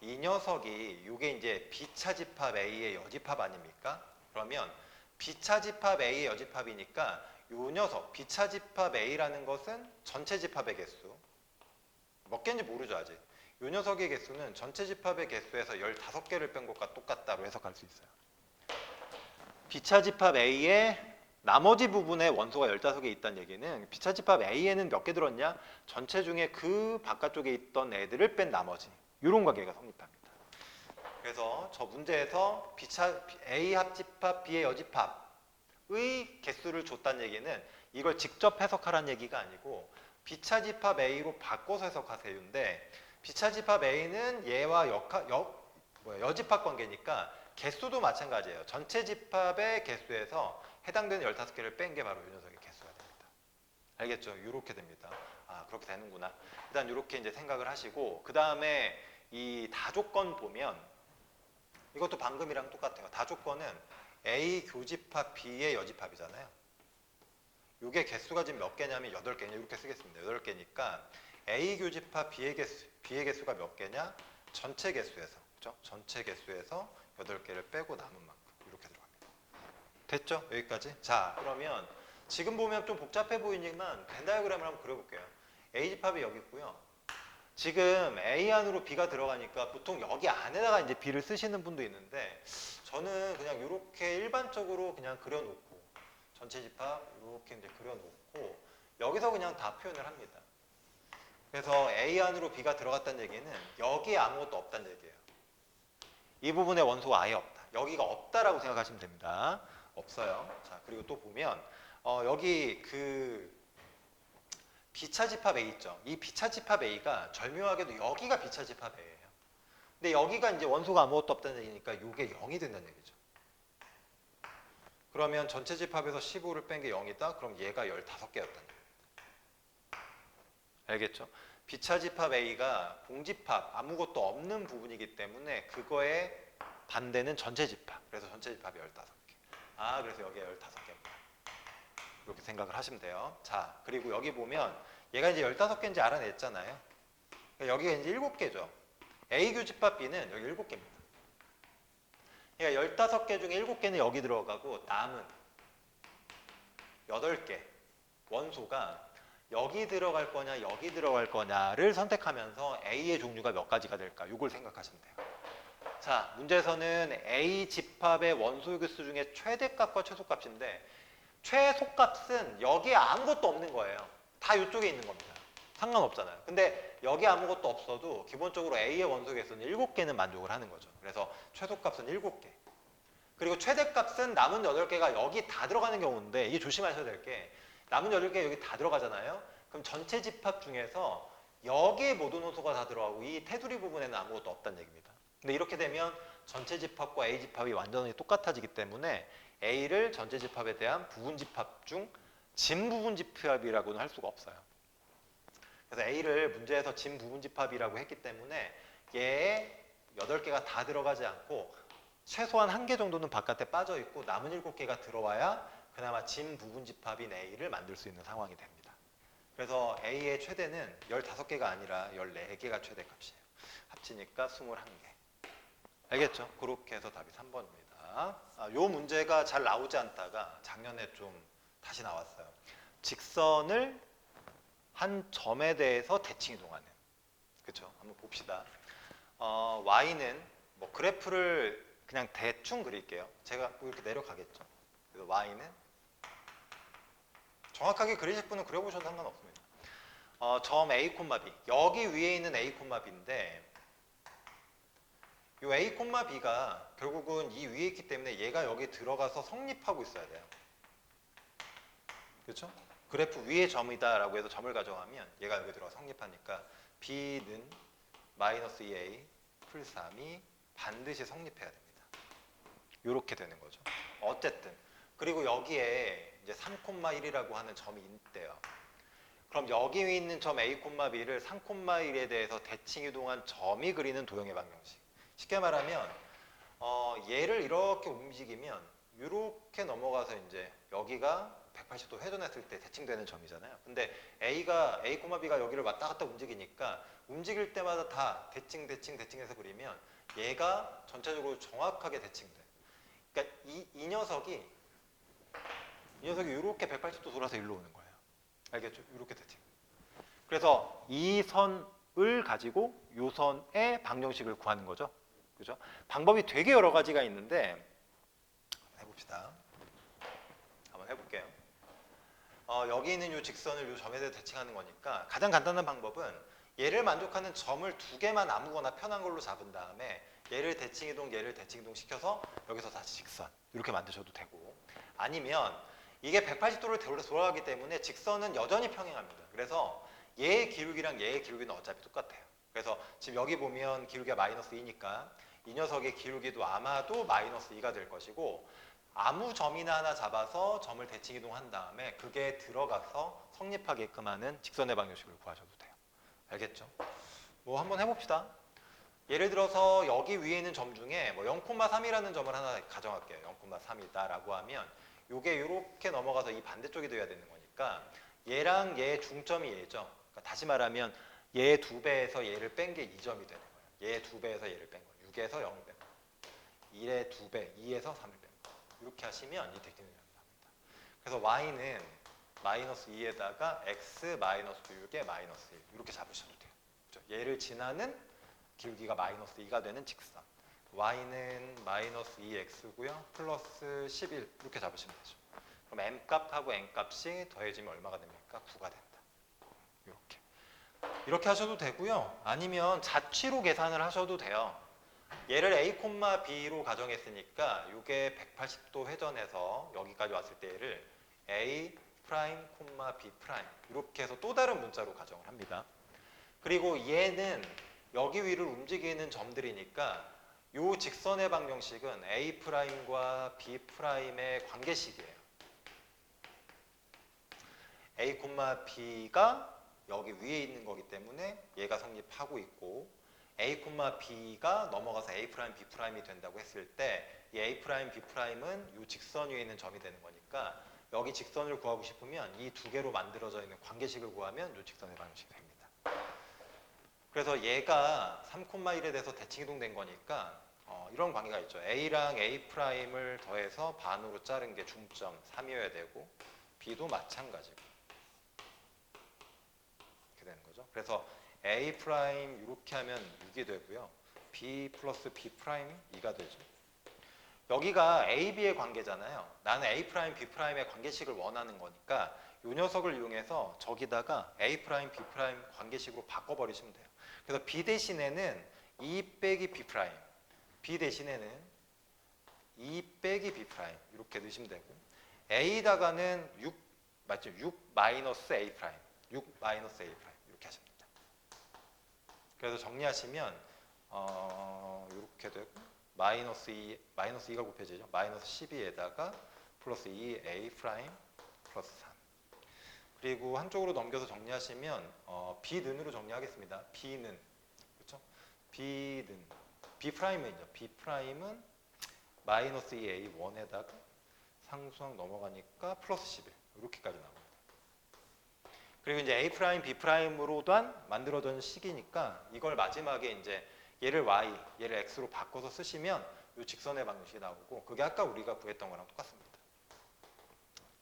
이 녀석이 이게 이제 B차집합 A의 여집합 아닙니까? 그러면 B차집합 A의 여집합이니까 이 녀석 B차집합 A라는 것은 전체 집합의 개수 몇 개인지 모르죠 아직. 이 녀석의 개수는 전체 집합의 개수에서 15개를 뺀 것과 똑같다로 해석할 수 있어요. B차집합 A의 나머지 부분에 원소가 15개 있다는 얘기는 B차집합 A에는 몇 개 들었냐? 전체 중에 그 바깥쪽에 있던 애들을 뺀 나머지 이런 관계가 성립합니다. 그래서 저 문제에서 A 합집합 B의 여집합의 개수를 줬다는 얘기는 이걸 직접 해석하라는 얘기가 아니고 B차집합 A로 바꿔서 해석하세요인데 B차집합 A는 얘와 여집합 관계니까 개수도 마찬가지예요. 전체 집합의 개수에서 해당되는 15개를 뺀 게 바로 이 녀석의 개수가 됩니다. 알겠죠? 이렇게 됩니다. 그렇게 되는구나. 일단 이렇게 이제 생각을 하시고 그 다음에 이 다조건 보면 이것도 방금이랑 똑같아요. 다조건은 A 교집합 B의 여집합이잖아요. 이게 개수가 지금 몇 개냐면 8개냐 이렇게 쓰겠습니다. 8개니까 A 교집합 B의 개수가 몇 개냐? 전체 개수에서 그렇죠? 전체 개수에서 8개를 빼고 남은 만큼 이렇게 들어갑니다. 됐죠? 여기까지? 자, 그러면 지금 보면 좀 복잡해 보이지만 벤 다이어그램을 한번 그려볼게요. A 집합이 여기 있고요. 지금 A 안으로 B가 들어가니까 보통 여기 안에다가 이제 B를 쓰시는 분도 있는데 저는 그냥 이렇게 일반적으로 그냥 그려놓고 전체 집합 이렇게 이제 그려놓고 여기서 그냥 다 표현을 합니다. 그래서 A 안으로 B가 들어갔다는 얘기는 여기에 아무것도 없다는 얘기예요. 이 부분에 원소가 아예 없다. 여기가 없다라고 생각하시면 됩니다. 없어요. 자, 그리고 또 보면 여기 그 B차 집합 A 있죠. 이 B차 집합 A가 절묘하게도 여기가 B차 집합 A예요. 근데 여기가 이제 원소가 아무것도 없다는 얘기니까 이게 0이 된다는 얘기죠. 그러면 전체 집합에서 15를 뺀 게 0이다? 그럼 얘가 15개였다는 얘기입니다. 알겠죠? B차 집합 A가 공집합 아무것도 없는 부분이기 때문에 그거의 반대는 전체 집합. 그래서 전체 집합이 15개. 아, 그래서 여기가 15개입니다. 이렇게 생각을 하시면 돼요. 자, 그리고 여기 보면 얘가 이제 15개인지 알아냈잖아요. 여기가 이제 7개죠. A 교집합 B는 여기 7개입니다. 그러니까 15개 중에 7개는 여기 들어가고 남은 8개 원소가 여기 들어갈 거냐 여기 들어갈 거냐를 선택하면서 A의 종류가 몇 가지가 될까? 이걸 생각하시면 돼요. 자, 문제에서는 A 집합의 원소 개수 중에 최대값과 최소값인데 최소값은 여기에 아무것도 없는 거예요. 다 이쪽에 있는 겁니다. 상관없잖아요. 근데 여기 아무것도 없어도 기본적으로 A의 원소 개수는 7개는 만족을 하는 거죠. 그래서 최소값은 7개. 그리고 최대값은 남은 8개가 여기 다 들어가는 경우인데 이게 조심하셔야 될 게 남은 8개 여기 다 들어가잖아요. 그럼 전체 집합 중에서 여기에 모든 원소가 다 들어가고 이 테두리 부분에는 아무것도 없다는 얘기입니다. 근데 이렇게 되면 전체 집합과 A 집합이 완전히 똑같아지기 때문에 A를 전체 집합에 대한 부분 집합 중 진 부분 집합이라고는 할 수가 없어요. 그래서 A를 문제에서 진 부분 집합이라고 했기 때문에 얘에 8개가 다 들어가지 않고 최소한 1개 정도는 바깥에 빠져 있고 남은 7개가 들어와야 그나마 진 부분 집합인 A를 만들 수 있는 상황이 됩니다. 그래서 A의 최대는 15개가 아니라 14개가 최대값이에요. 합치니까 21개. 알겠죠? 그렇게 해서 답이 3번입니다. 요 문제가 잘 나오지 않다가 작년에 좀 다시 나왔어요. 직선을 한 점에 대해서 대칭 이동하는. 그렇죠? 한번 봅시다. Y는 뭐 그래프를 그냥 대충 그릴게요. 제가 이렇게 내려가겠죠. 그래서 Y는 정확하게 그리실 분은 그려보셔도 상관없습니다. 점 A, B. 여기 위에 있는 A, B인데 이 A, B가 결국은 이 위에 있기 때문에 얘가 여기 들어가서 성립하고 있어야 돼요. 그렇죠? 그래프 위에 점이다라고 해서 점을 가져가면 얘가 여기 들어가 성립하니까 B는 마이너스 2A 플러스 3이 반드시 성립해야 됩니다. 이렇게 되는 거죠. 어쨌든 그리고 여기에 이제 3,1이라고 하는 점이 있대요. 그럼 여기 있는 점 A, B를 3,1에 대해서 대칭 이동한 점이 그리는 도형의 방정식. 쉽게 말하면 얘를 이렇게 움직이면 이렇게 넘어가서 이제 여기가 180도 회전했을 때 대칭되는 점이잖아요. 근데 B가 여기를 왔다 갔다 움직이니까 움직일 때마다 다 대칭해서 그리면 얘가 전체적으로 정확하게 대칭돼. 그러니까 이 녀석이 이렇게 180도 돌아서 일로 오는 거예요. 알겠죠? 이렇게 대칭. 그래서 이 선을 가지고 이 선의 방정식을 구하는 거죠. 그죠? 방법이 되게 여러 가지가 있는데 해봅시다. 한번 해볼게요. 여기 있는 이 직선을 이 점에 대해 대칭하는 거니까 가장 간단한 방법은 얘를 만족하는 점을 2개만 아무거나 편한 걸로 잡은 다음에 얘를 대칭 이동 시켜서 여기서 다시 직선 이렇게 만드셔도 되고, 아니면 이게 180도를 돌아가기 때문에 직선은 여전히 평행합니다. 그래서 얘의 기울기랑 얘의 기울기는 어차피 똑같아요. 그래서 지금 여기 보면 기울기가 마이너스 2니까 이 녀석의 기울기도 아마도 마이너스 2가 될 것이고, 아무 점이나 하나 잡아서 점을 대칭 이동한 다음에 그게 들어가서 성립하게끔 하는 직선의 방정식을 구하셔도 돼요. 알겠죠? 뭐 한번 해봅시다. 예를 들어서 여기 위에 있는 점 중에 뭐 0,3이라는 점을 하나 가정할게요. 0,3이다라고 하면 이게 이렇게 넘어가서 이 반대쪽이 돼야 되는 거니까 얘랑 얘의 중점이 얘죠. 그러니까 다시 말하면 얘의 2배에서 얘를 뺀 게 2점이 되는 거예요. 얘의 2배에서 얘를 뺀 거예요. 6에서 0을 뺀 거예요. 1의 2배, 2에서 3을 뺀 거예요. 이렇게 하시면 이 대칭이 나옵니다. 그래서 y는 마이너스 2에다가 x 마이너스 6에 마이너스 1 이렇게 잡으셔도 돼요. 그렇죠? 얘를 지나는 기울기가 마이너스 2가 되는 직선. y는 마이너스 2x고요. 플러스 11 이렇게 잡으시면 되죠. 그럼 m값하고 n값이 더해지면 얼마가 됩니까? 9가 된다. 이렇게 하셔도 되고요. 아니면 자취로 계산을 하셔도 돼요. 얘를 a, b로 가정했으니까 이게 180도 회전해서 여기까지 왔을 때 얘를 a 프라임, b 프라임 이렇게 해서 또 다른 문자로 가정을 합니다. 그리고 얘는 여기 위를 움직이는 점들이니까 이 직선의 방정식은 a 프라임과 b 프라임의 관계식이에요. a, b가 여기 위에 있는 거기 때문에 얘가 성립하고 있고 a, b가 넘어가서 a 프라임, b 프라임이 된다고 했을 때 이 a 프라임, b 프라임은 이 직선 위에 있는 점이 되는 거니까 여기 직선을 구하고 싶으면 이 두 개로 만들어져 있는 관계식을 구하면 이 직선의 방정식이 됩니다. 그래서 얘가 3,1에 대해서 대칭이동된 거니까 이런 관계가 있죠. a랑 a 프라임을 더해서 반으로 자른 게 중점 3이어야 되고 b도 마찬가지고 이렇게 되는 거죠. 그래서 a 프라임 이렇게 하면 6이 되고요. b 플러스 b 프라임 2가 되죠. 여기가 a, b의 관계잖아요. 나는 a 프라임, b 프라임의 관계식을 원하는 거니까 이 녀석을 이용해서 저기다가 a 프라임, b 프라임 관계식으로 바꿔버리시면 돼요. 그래서 b 대신에는 2 빼기 b 프라임, b 대신에는 2 빼기 b 프라임 이렇게 넣으시면 되고 a다가는 6 맞죠? 6 마이너스 a 프라임, 6 마이너스 a 프라임 이렇게 하시면 됩니다. 그래서 정리하시면 이렇게 되고 마이너스 2가 곱해지죠. 마이너스 12에다가 플러스 2a 프라임 플러스 3 그리고 한쪽으로 넘겨서 정리하시면 b는으로 정리하겠습니다. b는 그렇죠? b는 b 프라임은요. b 프라임은 마이너스 2a 1에다가 상수항 넘어가니까 플러스 11 이렇게까지 나옵니다. 그리고 이제 a 프라임, b 프라임으로만 만들어진 식이니까 이걸 마지막에 이제 얘를 y, 얘를 x로 바꿔서 쓰시면 이 직선의 방정식이 나오고 그게 아까 우리가 구했던 거랑 똑같습니다.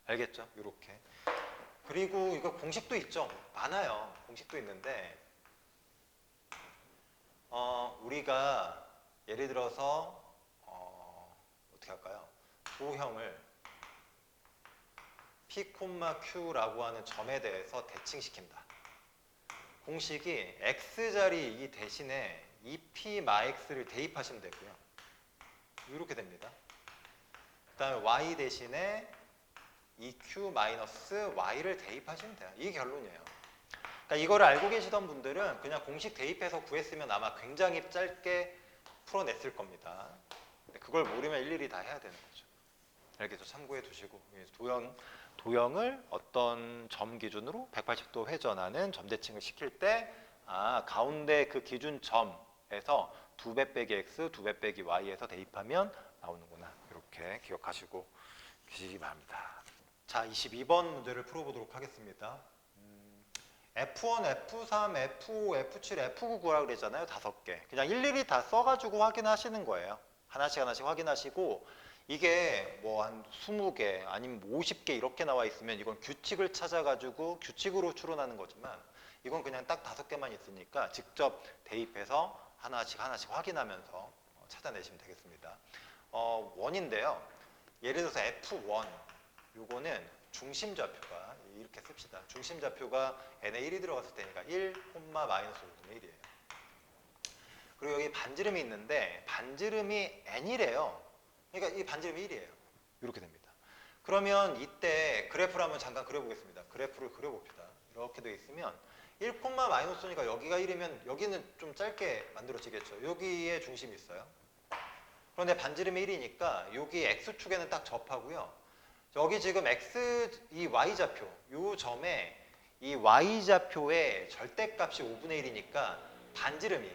알겠죠? 이렇게. 그리고 이거 공식도 있죠. 많아요. 공식도 있는데 우리가 예를 들어서 어떻게 할까요? 도형을 P, Q라고 하는 점에 대해서 대칭시킨다. 공식이 x자리 이 대신에 2p 마x를 대입하시면 되고요. 이렇게 됩니다. 그 다음에 y 대신에 2q 마이너스 y를 대입하시면 돼요. 이게 결론이에요. 그러니까 이거를 알고 계시던 분들은 그냥 공식 대입해서 구했으면 아마 굉장히 짧게 풀어냈을 겁니다. 근데 그걸 모르면 일일이 다 해야 되는 거죠. 알겠죠? 참고해 두시고 도형을 어떤 점 기준으로 180도 회전하는 점대칭을 시킬 때 가운데 그 기준 점에서 2배 빼기 x, 2배 빼기 y에서 대입하면 나오는구나. 이렇게 기억하시고 계시기 바랍니다. 자, 22번 문제를 풀어보도록 하겠습니다. F1, F3, F5, F7, F9 구하라고 그랬잖아요. 5개. 그냥 일일이 다 써가지고 확인하시는 거예요. 하나씩 확인하시고 이게 뭐 한 20개 아니면 50개 이렇게 나와 있으면 이건 규칙을 찾아가지고 규칙으로 추론하는 거지만 이건 그냥 딱 5개만 있으니까 직접 대입해서 하나씩 확인하면서 찾아내시면 되겠습니다. 원인데요. 예를 들어서 F1 요거는 중심좌표가 이렇게 씁시다. 중심좌표가 n에 1이 들어갔을 때니까 1, 마이너스 5분의 1이에요. 그리고 여기 반지름이 있는데 반지름이 n이래요. 그러니까 이 반지름이 1이에요. 이렇게 됩니다. 그러면 이때 그래프를 한번 잠깐 그려보겠습니다. 그래프를 그려봅시다. 이렇게 되어 있으면 1, 마이너스 5니까 여기가 1이면 여기는 좀 짧게 만들어지겠죠. 여기에 중심이 있어요. 그런데 반지름이 1이니까 여기 x축에는 딱 접하고요. 여기 지금 이 y좌표, 이 점에 이 y좌표의 절대값이 5분의 1이니까 반지름이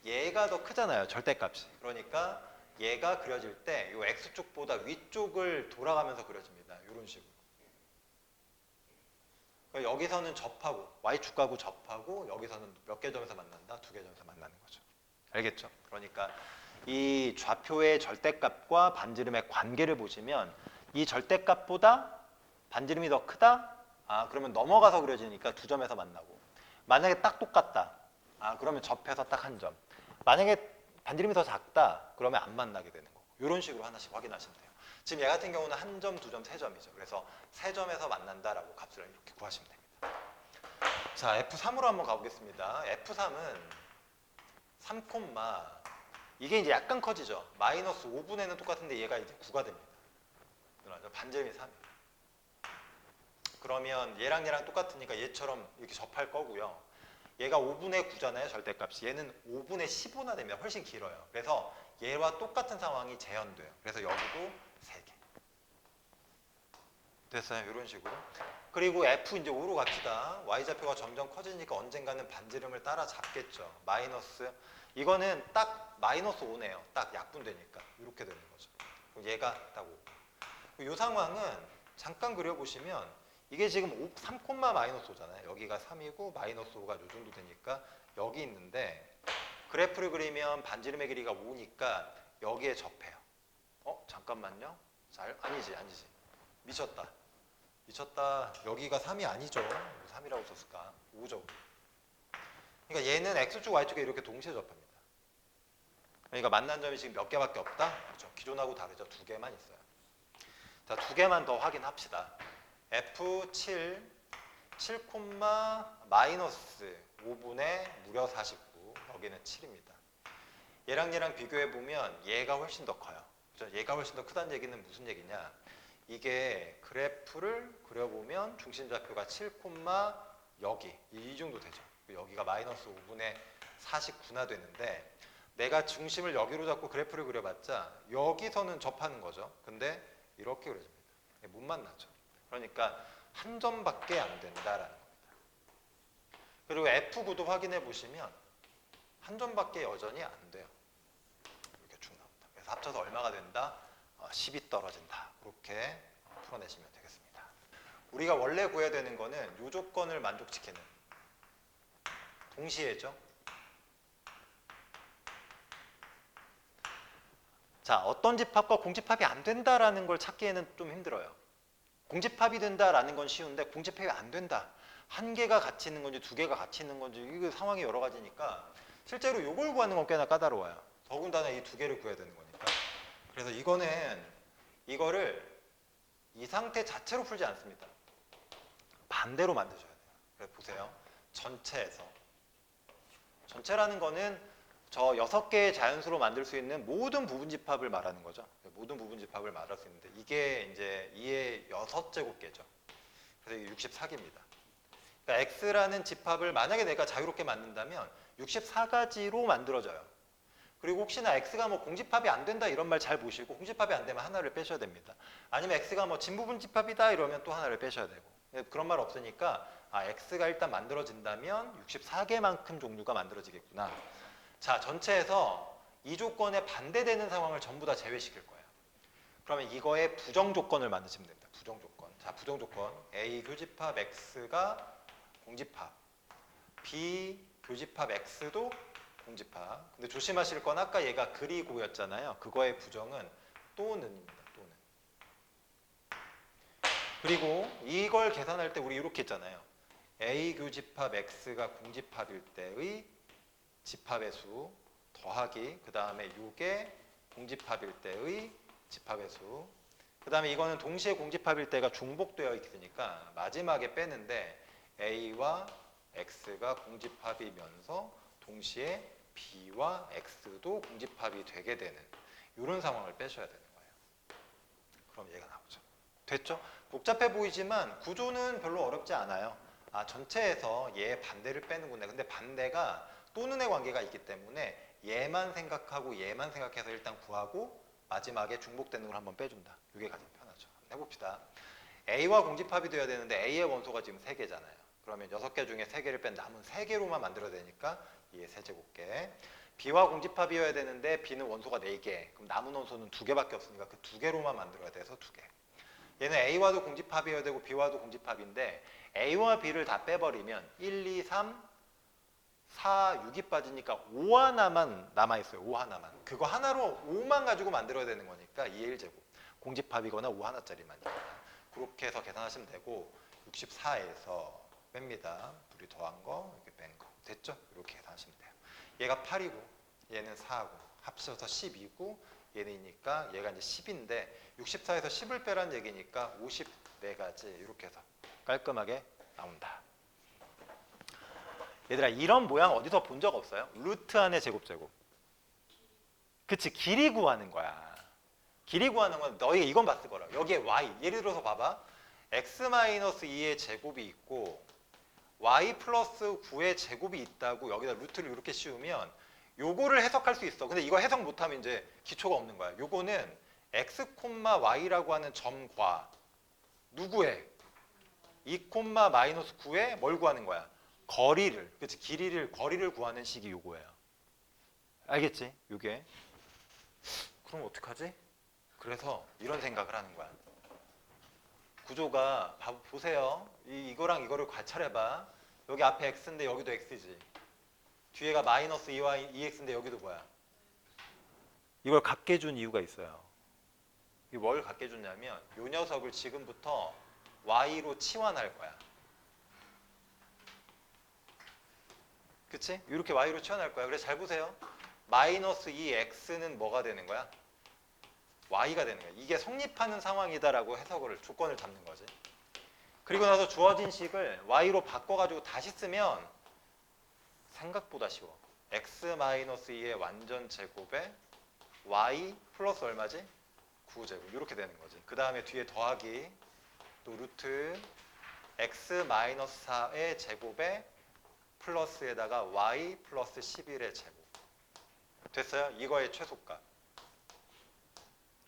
얘가 더 크잖아요. 절대값이. 그러니까 얘가 그려질 때 이 x축보다 위쪽을 돌아가면서 그려집니다. 이런 식으로. 그러니까 여기서는 접하고 y축하고 접하고 여기서는 몇 개 점에서 만난다? 2개 점에서 만나는 거죠. 알겠죠? 그러니까 이 좌표의 절대값과 반지름의 관계를 보시면 이 절대값보다 반지름이 더 크다? 그러면 넘어가서 그려지니까 2점에서 만나고 만약에 딱 똑같다. 그러면 접해서 딱 1점. 만약에 반지름이 더 작다 그러면 안 만나게 되는 거고 이런 식으로 하나씩 확인하시면 돼요. 지금 얘 같은 경우는 1점, 2점, 3점이죠. 그래서 3점에서 만난다라고 값을 이렇게 구하시면 됩니다. 자, F3으로 한번 가보겠습니다. F3은 3, 이게 이제 약간 커지죠. 마이너스 5분의는 똑같은데 얘가 이제 9가 됩니다. 반지름이 3이에요. 그러면 얘랑 똑같으니까 얘처럼 이렇게 접할 거고요. 얘가 5분의 9잖아요, 절대값이. 얘는 5분의 15나 됩니다. 훨씬 길어요. 그래서 얘와 똑같은 상황이 재현돼요. 그래서 여기도 3개. 됐어요? 이런 식으로. 그리고 F 이제 5로 갑시다. Y좌표가 점점 커지니까 언젠가는 반지름을 따라잡겠죠. 마이너스. 이거는 딱 마이너스 5네요. 딱 약분되니까. 이렇게 되는 거죠. 그럼 얘가 딱 5. 이 상황은 잠깐 그려보시면 이게 지금 3, 마이너스 5잖아요. 여기가 3이고 마이너스 5가 이 정도 되니까 여기 있는데 그래프를 그리면 반지름의 길이가 5니까 여기에 접해요. 잠깐만요. 아니지. 미쳤다. 여기가 3이 아니죠. 3이라고 썼을까? 5죠. 그러니까 얘는 X축, Y축에 이렇게 동시에 접합니다. 그러니까 만난 점이 지금 몇 개밖에 없다? 그렇죠. 기존하고 다르죠. 2개만 있어요. 자, 2개만 더 확인합시다. F7, 7, 마이너스 5분의 무려 49. 여기는 7입니다. 얘랑 비교해보면 얘가 훨씬 더 커요. 그렇죠? 얘가 훨씬 더 크다는 얘기는 무슨 얘기냐? 이게 그래프를 그려보면 중심좌표가 7, 여기 이 정도 되죠. 여기가 마이너스 5분의 49나 되는데 내가 중심을 여기로 잡고 그래프를 그려봤자 여기서는 접하는 거죠. 근데 이렇게 그려집니다. 못 만나죠. 그러니까 한 점밖에 안 된다라는 겁니다. 그리고 F9도 확인해 보시면 한 점밖에 여전히 안 돼요. 이렇게 쭉 나옵니다. 그래서 합쳐서 얼마가 된다? 10이 떨어진다. 그렇게 풀어내시면 되겠습니다. 우리가 원래 구해야 되는 거는 이 조건을 만족시키는 동시에죠. 자, 어떤 집합과 공집합이 안 된다라는 걸 찾기에는 좀 힘들어요. 공집합이 된다라는 건 쉬운데 공집합이 안 된다. 한 개가 같이 있는 건지 두 개가 같이 있는 건지 이거 상황이 여러 가지니까 실제로 이걸 구하는 건 꽤나 까다로워요. 더군다나 이 두 개를 구해야 되는 거니까. 그래서 이거를 이 상태 자체로 풀지 않습니다. 반대로 만드셔야 돼요. 그래서 보세요. 전체라는 거는 저 6개의 자연수로 만들 수 있는 모든 부분집합을 말하는 거죠. 모든 부분집합을 말할 수 있는데 이게 이제 2의 6제곱계죠. 그래서 이게 64개입니다. 그러니까 X라는 집합을 만약에 내가 자유롭게 만든다면 64가지로 만들어져요. 그리고 혹시나 X가 뭐 공집합이 안 된다 이런 말 잘 보시고 공집합이 안 되면 하나를 빼셔야 됩니다. 아니면 X가 뭐 진부분집합이다 이러면 또 하나를 빼셔야 되고 그런 말 없으니까 X가 일단 만들어진다면 64개만큼 종류가 만들어지겠구나. 자, 전체에서 이 조건에 반대되는 상황을 전부 다 제외시킬 거예요. 그러면 이거의 부정조건을 만드시면 됩니다. 부정조건. 자, 부정조건. A 교집합 X가 공집합. B 교집합 X도 공집합. 근데 조심하실 건 아까 얘가 그리고였잖아요. 그거의 부정은 또는입니다. 또는. 그리고 이걸 계산할 때 우리 이렇게 했잖아요. A 교집합 X가 공집합일 때의 집합의 수 더하기 그 다음에 이게 공집합일 때의 집합의 수 그 다음에 이거는 동시에 공집합일 때가 중복되어 있으니까 마지막에 빼는데 A와 X가 공집합이면서 동시에 B와 X도 공집합이 되게 되는 이런 상황을 빼셔야 되는 거예요. 그럼 얘가 나오죠. 됐죠? 복잡해 보이지만 구조는 별로 어렵지 않아요. 전체에서 얘의 반대를 빼는구나. 근데 반대가 또는의 관계가 있기 때문에 얘만 생각하고 얘만 생각해서 일단 구하고 마지막에 중복되는 걸 한번 빼준다. 이게 가장 편하죠. 한번 해봅시다. A와 공집합이 돼야 되는데 A의 원소가 지금 3개잖아요. 그러면 6개 중에 3개를 뺀 남은 3개로만 만들어야 되니까 얘 세제곱계. B와 공집합이어야 되는데 B는 원소가 4개. 그럼 남은 원소는 2개밖에 없으니까 그 2개로만 만들어야 돼서 2개. 얘는 A와도 공집합이어야 되고 B와도 공집합인데 A와 B를 다 빼버리면 1, 2, 3, 4, 6이 빠지니까 5 하나만 남아있어요. 5 하나만. 그거 하나로 5만 가지고 만들어야 되는 거니까 2의 1제곱. 공집합이거나 5 하나짜리만이니까. 그렇게 해서 계산하시면 되고 64에서 뺍니다. 둘이 더한 거, 이렇게 뺀 거. 됐죠? 이렇게 계산하시면 돼요. 얘가 8이고 얘는 4고 합쳐서 12고 얘니까 얘가 이제 10인데 64에서 10을 빼란 얘기니까 54가지 이렇게 해서 깔끔하게 나온다. 얘들아 이런 모양 어디서 본 적 없어요? 루트 안에 제곱. 그치, 길이 구하는 거야. 길이 구하는 건 너희가 이건 봤을 거라. 여기에 y, 예를 들어서 봐봐. x-2의 제곱이 있고 y 플러스 9의 제곱이 있다고 여기다 루트를 이렇게 씌우면 요거를 해석할 수 있어. 근데 이거 해석 못하면 이제 기초가 없는 거야. 요거는 x, y라고 하는 점과 누구의 2,-9의 뭘 구하는 거야? 거리를, 그치, 길이를, 거리를 구하는 식이 요거예요. 알겠지? 요게. 그럼 어떡하지? 그래서 이런 생각을 하는 거야. 구조가 보세요. 이거랑 이거를 관찰해봐. 여기 앞에 x인데 여기도 x지. 뒤에가 마이너스 2y, 2x인데 여기도 뭐야? 이걸 갖게 준 이유가 있어요. 이게 뭘 갖게 줬냐면 요 녀석을 지금부터 y로 치환할 거야. 그치? 이렇게 y로 치환할 거야. 그래서 잘 보세요. 마이너스 2x는 뭐가 되는 거야? y가 되는 거야. 이게 성립하는 상황이다라고 해석을, 조건을 잡는 거지. 그리고 나서 주어진 식을 y로 바꿔가지고 다시 쓰면 생각보다 쉬워. x-2의 완전 제곱에 y 플러스 얼마지? 9제곱 이렇게 되는 거지. 그 다음에 뒤에 더하기 또 루트 x-4의 제곱에 플러스에다가 y 플러스 11의 제곱. 됐어요? 이거의 최소값.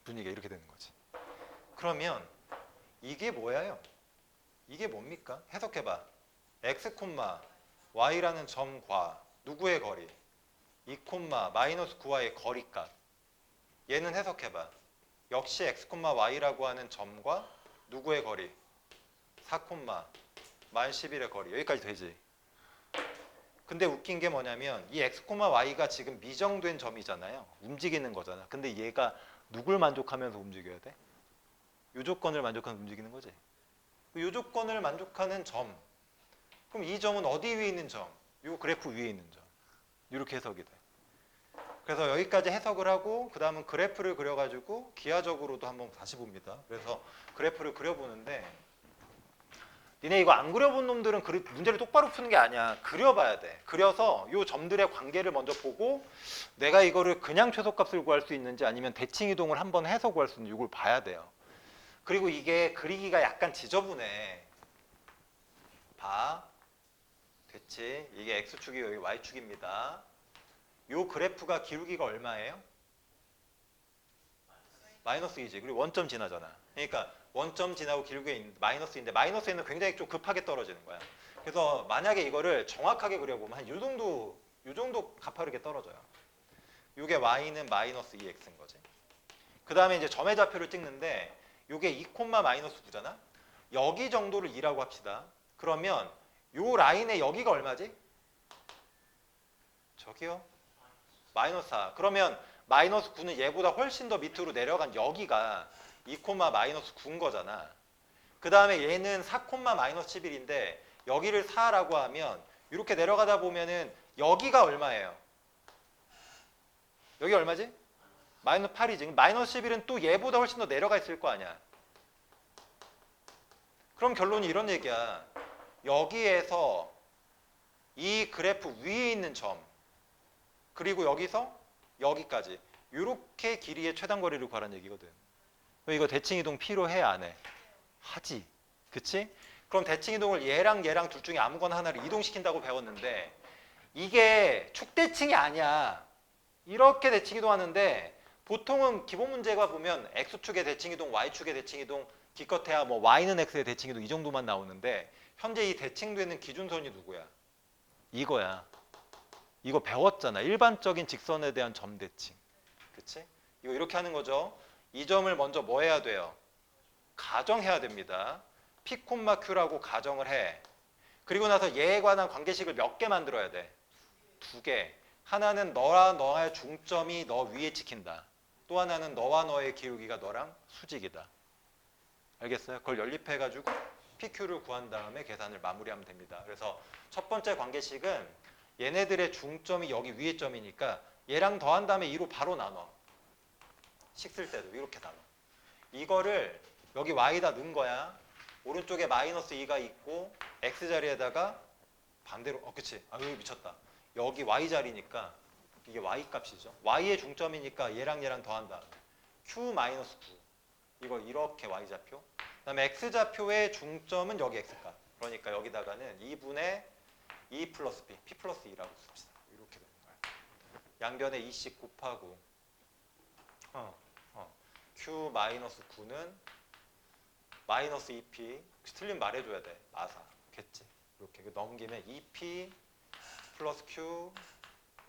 분위기가 이렇게 되는 거지. 그러면 이게 뭐예요? 이게 뭡니까? 해석해봐. x, y라는 점과 누구의 거리? 2,-9y의 거리값. 얘는 해석해봐. 역시 x, y라고 하는 점과 누구의 거리? 4,-11의 거리. 여기까지 되지? 근데 웃긴 게 뭐냐면 이 x, y가 지금 미정된 점이잖아요. 움직이는 거잖아. 근데 얘가 누굴 만족하면서 움직여야 돼? 요 조건을 만족하면서 움직이는 거지. 요 조건을 만족하는 점. 그럼 이 점은 어디 위에 있는 점? 요 그래프 위에 있는 점. 이렇게 해석이 돼. 그래서 여기까지 해석을 하고 그 다음은 그래프를 그려가지고 기하적으로도 한번 다시 봅니다. 그래서 그래프를 그려보는데 니네 이거 안 그려본 놈들은 문제를 똑바로 푸는 게 아니야. 그려봐야 돼. 그려서 요 점들의 관계를 먼저 보고 내가 이거를 그냥 최소값을 구할 수 있는지 아니면 대칭 이동을 한번 해서 구할 수 있는지 이걸 봐야 돼요. 그리고 이게 그리기가 약간 지저분해. 봐. 됐지? 이게 x축이 여기 y축입니다. 요 그래프가 기울기가 얼마예요? 마이너스 2지. 그리고 원점 지나잖아. 그러니까 원점 지나고 길게 마이너스인데 마이너스에는 굉장히 좀 급하게 떨어지는 거야. 그래서 만약에 이거를 정확하게 그려보면 한 요 정도 가파르게 떨어져요. 이게 y는 마이너스 2x인 거지. 그 다음에 이제 점의 좌표를 찍는데 이게 2, 마이너스 9잖아. 여기 정도를 2라고 합시다. 그러면 요 라인의 여기가 얼마지? 저기요. 마이너스 4. 그러면 마이너스 9는 얘보다 훨씬 더 밑으로 내려간 여기가 2, 마이너스 9인 거잖아. 그 다음에 얘는 4, 마이너스 11인데 여기를 4라고 하면 이렇게 내려가다 보면은 여기가 얼마예요? 여기 얼마지? 마이너스 8이지. 마이너스 11은 또 얘보다 훨씬 더 내려가 있을 거 아니야. 그럼 결론이 이런 얘기야. 여기에서 이 그래프 위에 있는 점 그리고 여기서 여기까지 이렇게 길이의 최단 거리를 구하라는 얘기거든. 이거 대칭 이동 필요해 안 해? 하지. 그치? 그럼 대칭 이동을 얘랑 둘 중에 아무거나 하나를 이동시킨다고 배웠는데 이게 축대칭이 아니야. 이렇게 대칭 이동하는데 보통은 기본 문제가 보면 x축의 대칭 이동, y축의 대칭 이동, 기껏해야 뭐 y는 x의 대칭 이동 이 정도만 나오는데 현재 이 대칭되는 기준선이 누구야? 이거야. 이거 배웠잖아. 일반적인 직선에 대한 점 대칭. 그치? 이거 이렇게 하는 거죠. 이 점을 먼저 뭐 해야 돼요? 가정해야 됩니다. P, Q라고 가정을 해. 그리고 나서 얘에 관한 관계식을 몇 개 만들어야 돼? 2개. 하나는 너와 너의 중점이 너 위에 찍힌다. 또 하나는 너와 너의 기울기가 너랑 수직이다. 알겠어요? 그걸 연립해가지고 PQ를 구한 다음에 계산을 마무리하면 됩니다. 그래서 첫 번째 관계식은 얘네들의 중점이 여기 위에 점이니까 얘랑 더한 다음에 2로 바로 나눠. 식 쓸 때도 이렇게 나눠. 이거를 여기 y에다 넣은 거야. 오른쪽에 마이너스 2가 있고 x 자리에다가 반대로 그치. 여기 미쳤다. 여기 y 자리니까 이게 y 값이죠. y의 중점이니까 얘랑 얘랑 더한 다음에 q 마이너스 9. 이거 이렇게 y 좌표. 그다음에 x 좌표의 중점은 여기 x 값. 그러니까 여기다가는 2분의 2 플러스 b, p 플러스 2라고 씁시다. 이렇게 되는 거야. 양변에 2씩 곱하고 q 마이너스 9는 마이너스 2p. 틀리면 말해줘야 돼. 마사. 겠지. 이렇게 넘기면 2p 플러스 q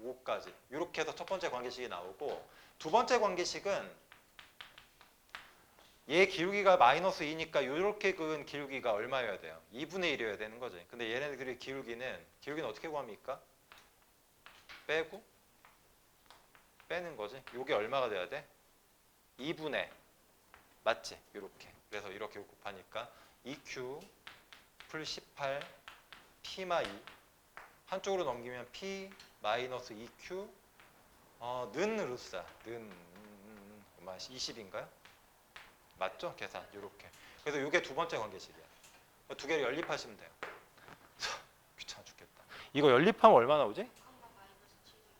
5까지. 이렇게 해서 첫 번째 관계식이 나오고 두 번째 관계식은 얘 기울기가 마이너스 2니까 이렇게 그은 기울기가 얼마여야 돼요? 2분의 1이어야 되는 거지. 근데 얘네들의 기울기는 어떻게 구합니까? 빼는 거지. 이게 얼마가 돼야 돼? 2분의 맞지? 이렇게. 그래서 이렇게 곱하니까 2q 풀 18 p마 2 한쪽으로 넘기면 p 마이너스 2q 는 루사 는 20인가요? 맞죠? 계산 이렇게. 그래서 이게 두 번째 관계식이야. 두 개를 연립하시면 돼요. 귀찮아 죽겠다. 이거 연립하면 얼마 나오지? 6,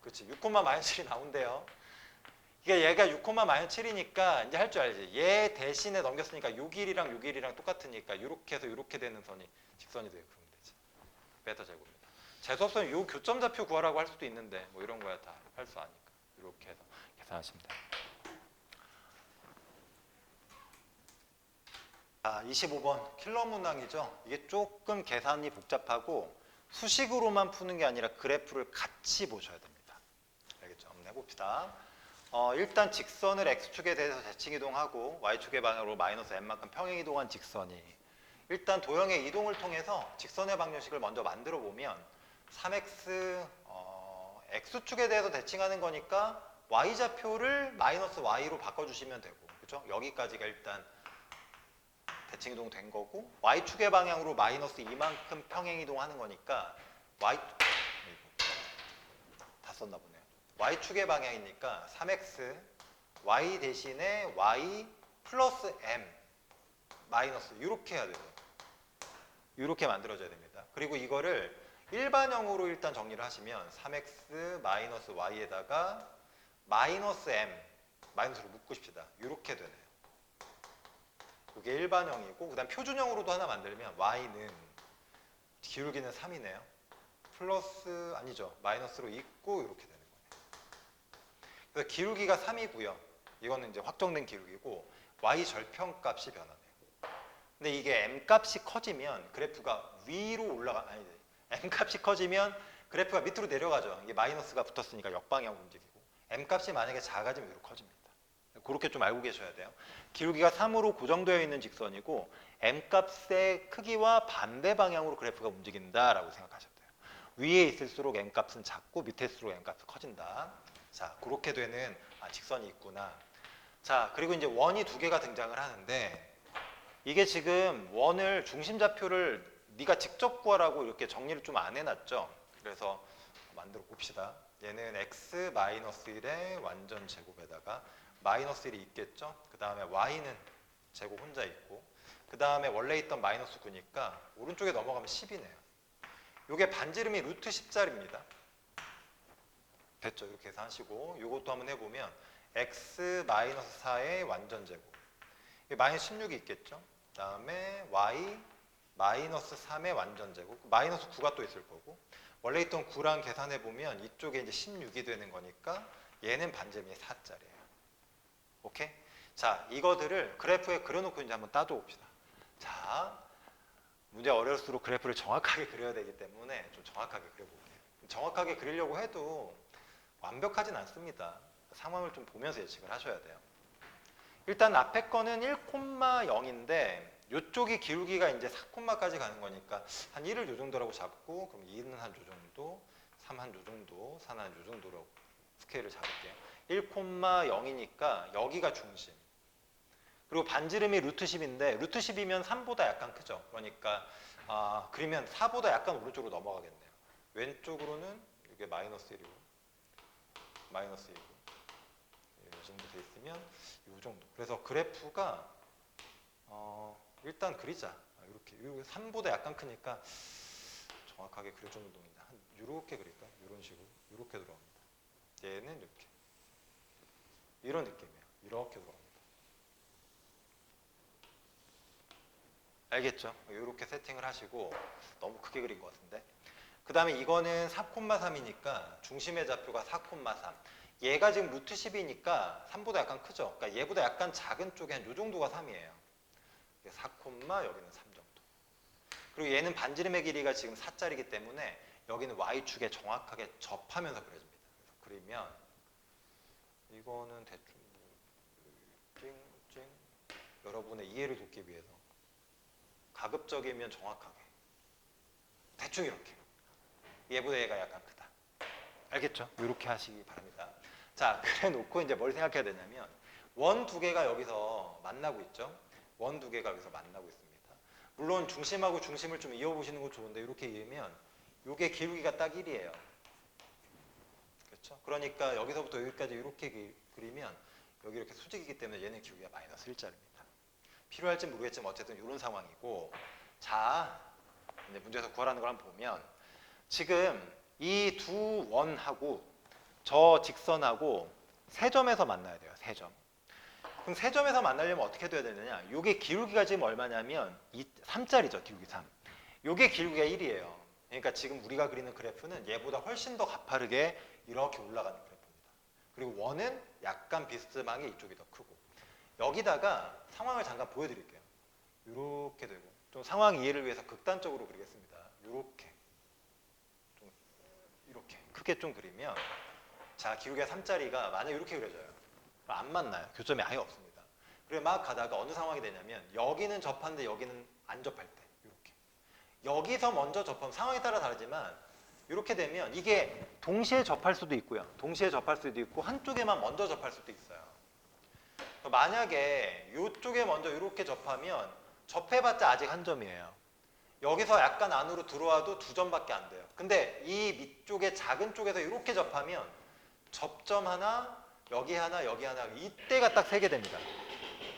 그렇지. 6,-7이 나온대요. 이게 얘가 6,-7이니까 이제 할 줄 알지. 얘 대신에 넘겼으니까 6일이랑 똑같으니까 이렇게 해서 이렇게 되는 선이 직선이 되고 그러면 되지. 베타 제곱입니다. 재수없으면 요 교점 좌표 구하라고 할 수도 있는데 뭐 이런 거야 다 할 수 아니까 이렇게 해서 계산하시면 돼요. 25번 킬러 문항이죠. 이게 조금 계산이 복잡하고 수식으로만 푸는 게 아니라 그래프를 같이 보셔야 됩니다. 알겠죠? 한번 해봅시다. 일단 직선을 x축에 대해서 대칭 이동하고 y축의 방향으로 마이너스 n만큼 평행 이동한 직선이 일단 도형의 이동을 통해서 직선의 방정식을 먼저 만들어 보면 3x x축에 대해서 대칭하는 거니까 y좌표를 마이너스 y로 바꿔주시면 되고 그렇죠? 여기까지가 일단 대칭 이동 된 거고 y축의 방향으로 마이너스 2만큼 평행 이동하는 거니까 다 썼나 보네요. y축의 방향이니까 3x y 대신에 y 플러스 m 마이너스 이렇게 해야 돼요. 이렇게 만들어져야 됩니다. 그리고 이거를 일반형으로 일단 정리를 하시면 3x 마이너스 y에다가 마이너스 m 마이너스로 묶으십시다. 이렇게 되네요. 그게 일반형이고 그 다음 표준형으로도 하나 만들면 y는 기울기는 3이네요. 플러스 아니죠. 마이너스로 있고 이렇게 되는 거예요. 그래서 기울기가 3이고요. 이거는 이제 확정된 기울기고 y 절편값이 변하네요. 근데 이게 m 값이 커지면 그래프가 위로 m 값이 커지면 그래프가 밑으로 내려가죠. 이게 마이너스가 붙었으니까 역방향으로 움직이고 m 값이 만약에 작아지면 위로 커집니다. 그렇게 좀 알고 계셔야 돼요. 기울기가 3으로 고정되어 있는 직선이고 m값의 크기와 반대 방향으로 그래프가 움직인다라고 생각하셔야 돼요. 위에 있을수록 m값은 작고 밑에 있을수록 m값은 커진다. 자, 그렇게 되는 직선이 있구나. 자, 그리고 이제 원이 두 개가 등장을 하는데 이게 지금 원을 중심좌표를 네가 직접 구하라고 이렇게 정리를 좀 안 해놨죠. 그래서 만들어 봅시다. 얘는 x-1의 완전 제곱에다가 마이너스 1이 있겠죠. 그 다음에 y는 제곱 혼자 있고 그 다음에 원래 있던 마이너스 9니까 오른쪽에 넘어가면 10이네요. 이게 반지름이 루트 10짜리입니다. 됐죠? 이렇게 계산하시고 이것도 한번 해보면 x-4의 완전 제곱 마이너스 16이 있겠죠. 그 다음에 y 마이너스 3의 완전 제곱 마이너스 9가 또 있을 거고 원래 있던 9랑 계산해보면 이쪽에 이제 16이 되는 거니까 얘는 반지름이 4짜리예요. 오케이? 자, 이거들을 그래프에 그려놓고 이제 한번 따져 봅시다. 자, 문제 어려울수록 그래프를 정확하게 그려야 되기 때문에 좀 정확하게 그려볼게요. 정확하게 그리려고 해도 완벽하진 않습니다. 상황을 좀 보면서 예측을 하셔야 돼요. 일단 앞에 거는 1,0인데 이쪽이 기울기가 이제 4,까지 가는 거니까 한 1을 요 정도라고 잡고 그럼 2는 한 요 정도, 3 한 요 정도, 4는 한 요 정도로 스케일을 잡을게요. 1,0이니까 여기가 중심. 그리고 반지름이 루트 10인데 루트 10이면 3보다 약간 크죠. 그러니까 그러면 4보다 약간 오른쪽으로 넘어가겠네요. 왼쪽으로는 이게 마이너스 1이고 마이너스 2고 이 정도 돼 있으면 이 정도. 그래서 그래프가 일단 그리자. 이렇게 3보다 약간 크니까 정확하게 그려주는 운동이다. 이렇게 그릴까? 이런 식으로 이렇게 들어갑니다. 얘는 이렇게 이런 느낌이에요. 이렇게 들어갑니다. 알겠죠? 이렇게 세팅을 하시고 너무 크게 그린 것 같은데. 그 다음에 이거는 4,3이니까 중심의 좌표가 4,3. 얘가 지금 루트 10이니까 3보다 약간 크죠? 그러니까 얘보다 약간 작은 쪽에 한 요 정도가 3이에요. 4, 여기는 3 정도. 그리고 얘는 반지름의 길이가 지금 4짜리이기 때문에 여기는 Y축에 정확하게 접하면서 그려집니다. 그래서 그리면 이거는 대충 찡찡 여러분의 이해를 돕기 위해서 가급적이면 정확하게 대충 이렇게 얘보다 얘가 약간 크다. 알겠죠? 이렇게 하시기 바랍니다. 자, 그래 놓고 이제 뭘 생각해야 되냐면 원 두 개가 여기서 만나고 있죠? 원 두 개가 여기서 만나고 있습니다. 물론 중심하고 중심을 좀 이어보시는 거 좋은데 이렇게 이으면 이게 기울기가 딱 1이에요. 그렇죠? 그러니까 여기서부터 여기까지 이렇게 그리면 여기 이렇게 수직이기 때문에 얘는 기울기가 마이너스 1짜리입니다. 필요할지 모르겠지만 어쨌든 이런 상황이고, 자, 이제 문제에서 구하라는 걸 한번 보면 지금 이 두 원하고 저 직선하고 세 점에서 만나야 돼요. 세 점. 그럼 세 점에서 만나려면 어떻게 돼야 되느냐? 요게 기울기가 지금 얼마냐면 3짜리죠. 기울기 3. 요게 기울기가 1이에요. 그러니까 지금 우리가 그리는 그래프는 얘보다 훨씬 더 가파르게 이렇게 올라가는 그래프입니다. 그리고 원은 약간 비스듬하게 이쪽이 더 크고, 여기다가 상황을 잠깐 보여드릴게요. 이렇게 되고, 좀 상황 이해를 위해서 극단적으로 그리겠습니다. 이렇게 좀 이렇게 크게 좀 그리면, 자, 기울기가 3짜리가 만약 이렇게 그려져요. 안 만나요. 교점이 아예 없습니다. 그리고 막 가다가 어느 상황이 되냐면 여기는 접하는데 여기는 안 접할 때 이렇게, 여기서 먼저 접하면 상황에 따라 다르지만 이렇게 되면 이게 동시에 접할 수도 있고요. 동시에 접할 수도 있고 한쪽에만 먼저 접할 수도 있어요. 만약에 이쪽에 먼저 이렇게 접하면 접해봤자 아직 한 점이에요. 여기서 약간 안으로 들어와도 2점밖에 안 돼요. 근데 이 밑쪽에 작은 쪽에서 이렇게 접하면 접점 하나, 여기 하나, 여기 하나, 이때가 딱 3개 됩니다.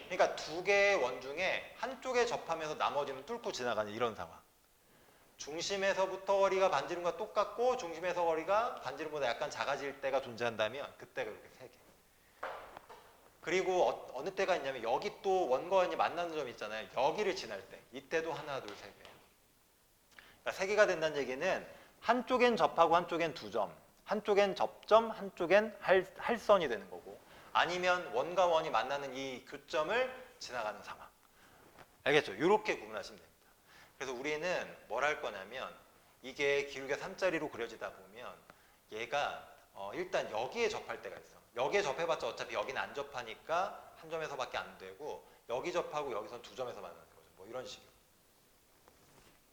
그러니까 2개의 원 중에 한쪽에 접하면서 나머지는 뚫고 지나가는 이런 상황. 중심에서부터 거리가 반지름과 똑같고 중심에서 거리가 반지름보다 약간 작아질 때가 존재한다면 그때가 이렇게 3개. 그리고 어느 때가 있냐면 여기 또 원과 원이 만나는 점이 있잖아요. 여기를 지날 때 이때도 하나, 둘, 3개. 그러니까 3개가 된다는 얘기는 한쪽엔 접하고 한쪽엔 2점, 한쪽엔 접점, 한쪽엔 할선이 되는 거고, 아니면 원과 원이 만나는 이 교점을 지나가는 상황. 알겠죠? 이렇게 구분하시면 됩니다. 그래서 우리는 뭘 할 거냐면 이게 기울기가 3짜리로 그려지다 보면 얘가 일단 여기에 접할 때가 있어. 여기에 접해봤자 어차피 여기는 안 접하니까 한 점에서밖에 안 되고, 여기 접하고 여기선 2점에서 만나는 거죠. 뭐 이런 식으로.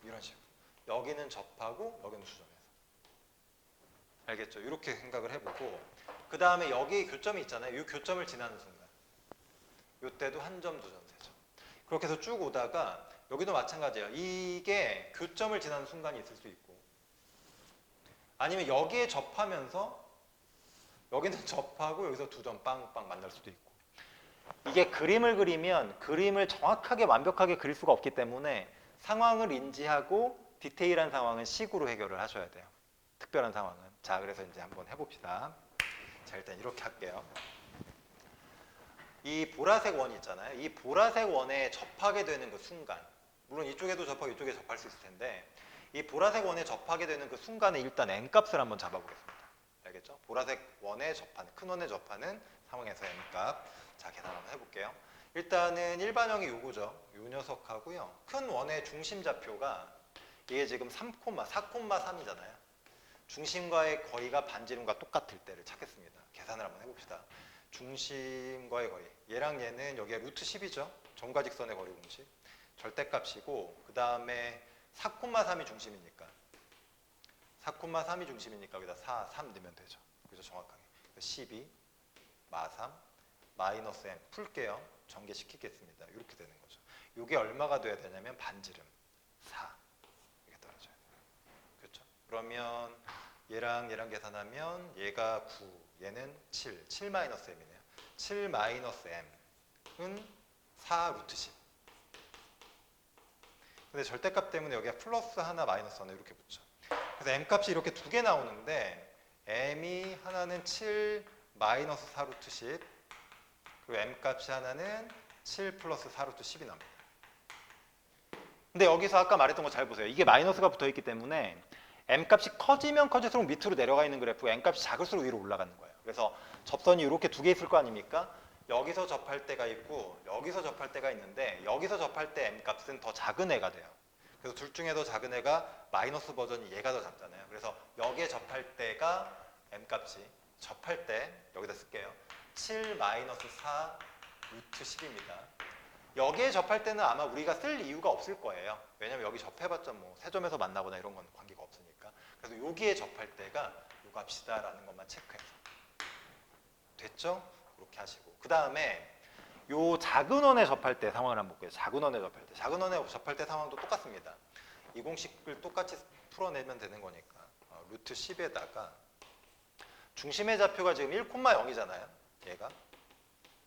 이런 식으로. 여기는 접하고 여기는 2점에서. 알겠죠? 이렇게 생각을 해보고, 그 다음에 여기 교점이 있잖아요. 이 교점을 지나는 순간 이때도 한 점, 2점, 3점. 그렇게 해서 쭉 오다가 여기도 마찬가지예요. 이게 교점을 지나는 순간이 있을 수 있고, 아니면 여기에 접하면서 여기는 접하고 여기서 2점 빵빵 만날 수도 있고, 이게 그림을 그리면 그림을 정확하게 완벽하게 그릴 수가 없기 때문에 상황을 인지하고 디테일한 상황은 식으로 해결을 하셔야 돼요. 특별한 상황은. 자, 그래서 이제 한번 해봅시다. 자, 일단 이렇게 할게요. 이 보라색 원 있잖아요. 이 보라색 원에 접하게 되는 그 순간, 물론 이쪽에도 접하고 이쪽에 접할 수 있을 텐데, 이 보라색 원에 접하게 되는 그 순간에 일단 n값을 한번 잡아보겠습니다. 알겠죠? 보라색 원에 접하는, 큰 원에 접하는 상황에서 n값. 자, 계산 한번 해볼게요. 일단은 일반형이 요거죠. 요 녀석하고요. 큰 원의 중심 좌표가 이게 지금 4,3이잖아요. 중심과의 거리가 반지름과 똑같을 때를 찾겠습니다. 계산을 한번 해봅시다. 중심과의 거리, 얘랑 얘는 여기가 루트 10이죠. 점과 직선의 거리 공식. 절대값이고, 그 다음에 4,3이 중심이니까 4,3이 중심이니까 여기다 4, 3 넣으면 되죠. 그죠? 정확하게. 12, 마3, 마이너스 m 풀게요. 전개시키겠습니다. 이렇게 되는 거죠. 이게 얼마가 돼야 되냐면 반지름 4 이렇게 떨어져야 돼요. 그렇죠? 그러면 얘랑 계산하면 얘가 9, 얘는 7 마이너스 m이네요. 7 마이너스 m은 4 루트 10. 근데 절대값 때문에 여기가 플러스 하나 마이너스 하나 이렇게 붙죠. 그래서 m 값이 이렇게 두 개 나오는데 m이 하나는 7 마이너스 4 루트 10 그리고 m 값이 하나는 7 플러스 4 루트 10이 납니다. 근데 여기서 아까 말했던 거 잘 보세요. 이게 마이너스가 붙어 있기 때문에 m 값이 커지면 커질수록 밑으로 내려가 있는 그래프, m 값이 작을수록 위로 올라가는 거예요. 그래서 접선이 이렇게 두 개 있을 거 아닙니까? 여기서 접할 때가 있고 여기서 접할 때가 있는데 여기서 접할 때 m 값은 더 작은 애가 돼요. 그래서 둘 중에 더 작은 애가 마이너스 버전이 얘가 더 작잖아요. 그래서 여기에 접할 때가 m 값이 접할 때 여기다 쓸게요. 7 마이너스 4 루트 10입니다. 여기에 접할 때는 아마 우리가 쓸 이유가 없을 거예요. 왜냐면 여기 접해봤자 뭐 세점에서 만나거나 이런 건 관계가 없으니까. 그래서 여기에 접할 때가 요 값이다라는 것만 체크해서 됐죠? 그렇게 하시고 그 다음에 요 작은 원에 접할 때 상황을 한번 볼게요. 작은 원에 접할 때. 작은 원에 접할 때 상황도 똑같습니다. 이 공식을 똑같이 풀어내면 되는 거니까 루트 10에다가 중심의 좌표가 지금 1,0이잖아요. 얘가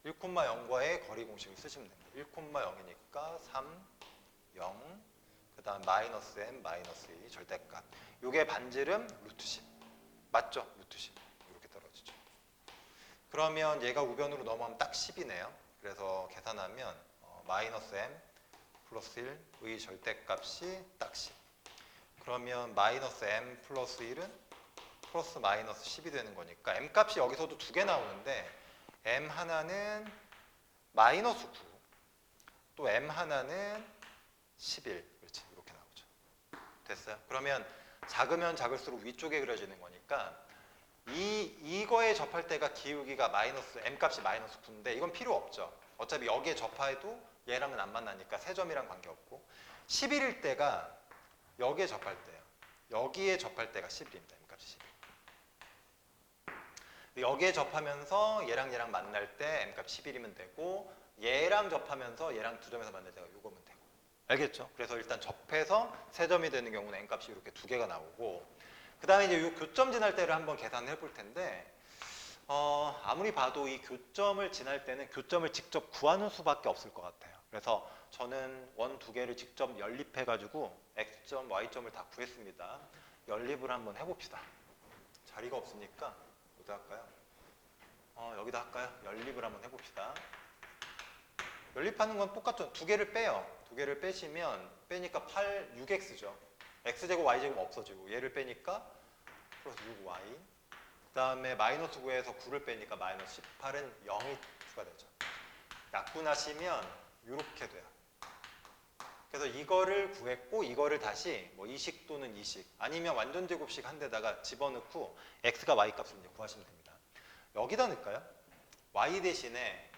1,0과의 거리 공식을 쓰시면 됩니다. 1,0이니까 3, 0, 그 다음 마이너스 m, 마이너스 2 절대값. 요게 반지름 루트 10. 맞죠? 루트 10. 이렇게 떨어지죠. 그러면 얘가 우변으로 넘어가면 딱 10이네요. 그래서 계산하면 마이너스 m 플러스 1의 절대값이 딱 10. 그러면 마이너스 m 플러스 1은 플러스 마이너스 10이 되는 거니까 m 값이 여기서도 두 개 나오는데 m 하나는 마이너스 9, 또 m 하나는 11. 그렇지, 이렇게 나오죠. 됐어요? 그러면 작으면 작을수록 위쪽에 그려지는 거니까 이거에 접할 때가 기울기가 마이너스 m 값이 마이너스 9인데 이건 필요 없죠. 어차피 여기에 접해도 얘랑은 안 만나니까 세 점이랑 관계없고 11일 때가 여기에 접할 때예요. 여기에 접할 때가 11입니다. m 값이 11. 여기에 접하면서 얘랑 만날 때 m 값 11이면 되고 얘랑 접하면서 얘랑 두 점에서 만날 때가 요거면 되고 알겠죠? 그래서 일단 접해서 세 점이 되는 경우는 m 값이 이렇게 두 개가 나오고 그 다음에 이제 요 교점 지날 때를 한번 계산을 해볼 텐데 아무리 봐도 이 교점을 지날 때는 교점을 직접 구하는 수밖에 없을 것 같아요. 그래서 저는 원 두 개를 직접 연립해가지고 x점, y점을 다 구했습니다. 연립을 한번 해봅시다. 자리가 없으니까 어디다 할까요? 여기다 할까요? 연립을 한번 해봅시다. 연립하는 건 똑같죠. 두 개를 빼요. 두 개를 빼시면 빼니까 8, 6x죠. x제곱 y제곱 없어지고 얘를 빼니까 플러스 6y 그 다음에 마이너스 9에서 9를 빼니까 마이너스 18은 0이 추가되죠. 약분하시면 이렇게 돼요. 그래서 이거를 구했고 이거를 다시 뭐 이식 또는 이식 아니면 완전 제곱식 한 데다가 집어넣고 x가 y 값을 이제 구하시면 됩니다. 여기다 넣을까요? y 대신에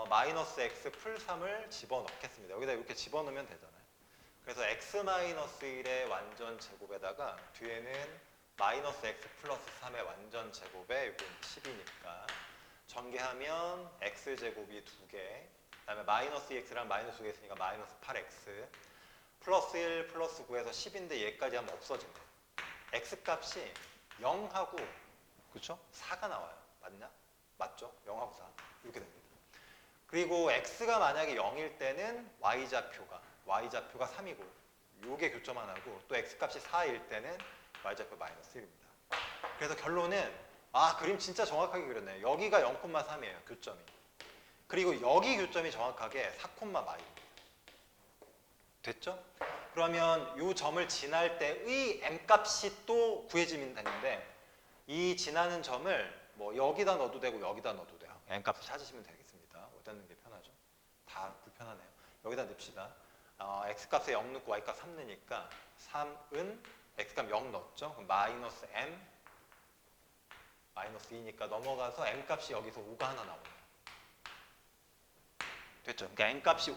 마이너스 x 풀 3을 집어넣겠습니다. 여기다 이렇게 집어넣으면 되잖아요. 그래서 x-1의 완전 제곱에다가 뒤에는 마이너스 x 플러스 3의 완전 제곱에 여기 10이니까 전개하면 x제곱이 2개 그 다음에 마이너스 2x랑 마이너스 2가 있으니까 마이너스 8x 플러스 1 플러스 9에서 10인데 얘까지 하면 없어진대요. x값이 0하고 그렇죠? 4가 나와요. 맞냐? 맞죠? 0하고 4 이렇게 됩니다. 그리고 x가 만약에 0일 때는 y좌표가 3이고 요게 교점 하나고 또 x값이 4일 때는 y좌표 마이너스 1입니다. 그래서 결론은 그림 진짜 정확하게 그렸네요. 여기가 0,3이에요. 교점이. 그리고 여기 교점이 정확하게 4,마입니다. 됐죠? 그러면 이 점을 지날 때의 m값이 또 구해지면 되는데 이 지나는 점을 뭐 여기다 넣어도 되고 여기다 넣어도 돼요. m값을 찾으시면 되겠습니다. 어디다 넣는 게 편하죠? 다 불편하네요. 여기다 넣읍시다. x값에 0 넣고 y값 3 넣으니까 3은 x값 0 넣었죠? 그럼 마이너스 m 마이너스 2니까 넘어가서 m값이 여기서 5가 하나 나오네요. 됐죠? 그러니까 m값이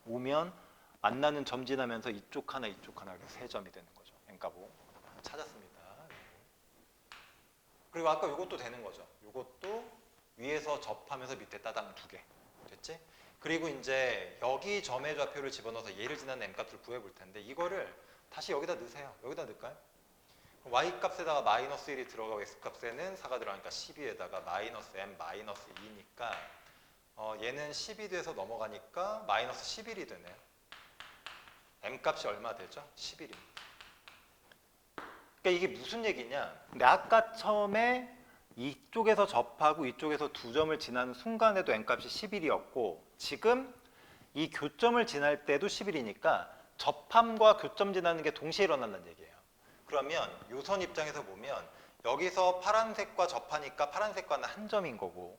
5면 만나는 점 지나면서 이쪽 하나 이쪽 하나 이렇게 세 점이 되는 거죠. m값 5 찾았습니다. 그리고 아까 이것도 되는 거죠. 이것도 위에서 접하면서 밑에 따당 2개. 됐지? 그리고 이제 여기 점의 좌표를 집어넣어서 얘를 지나는 m값을 구해볼 텐데 이거를 다시 여기다 넣으세요. 여기다 넣을까요? y값에다가 마이너스 1이 들어가고 x값에는 4가 들어가니까 12에다가 마이너스 m 마이너스 2니까 얘는 10이 돼서 넘어가니까 마이너스 11이 되네요. m값이 얼마 되죠? 11입니다. 그러니까 이게 무슨 얘기냐? 근데 아까 처음에 이쪽에서 접하고 이쪽에서 두 점을 지나는 순간에도 n값이 11이었고 지금 이 교점을 지날 때도 11이니까 접함과 교점 지나는 게 동시에 일어난다는 얘기예요. 그러면 요선 입장에서 보면 여기서 파란색과 접하니까 파란색과는 한 점인 거고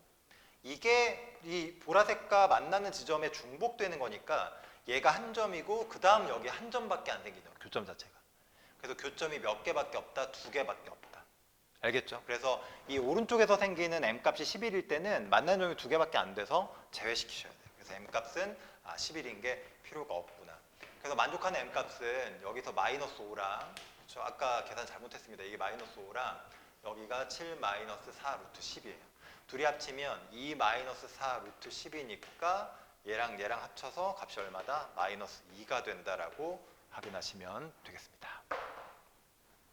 이게 이 보라색과 만나는 지점에 중복되는 거니까 얘가 한 점이고 그 다음 여기 한 점밖에 안 생기죠. 교점 자체가. 그래서 교점이 몇 개밖에 없다? 2개밖에 없다. 알겠죠? 그래서 이 오른쪽에서 생기는 m값이 11일 때는 만나는 점이 2개밖에 안 돼서 제외시키셔야 돼요. 그래서 m값은 11인 게 필요가 없구나. 그래서 만족하는 m값은 여기서 마이너스 5랑 그렇죠? 아까 계산 잘못했습니다. 이게 마이너스 5랑 여기가 7 마이너스 4 루트 10이에요. 둘이 합치면 2 마이너스 4 루트 10이니까 얘랑 합쳐서 값이 얼마다? 마이너스 2가 된다라고 확인하시면 되겠습니다.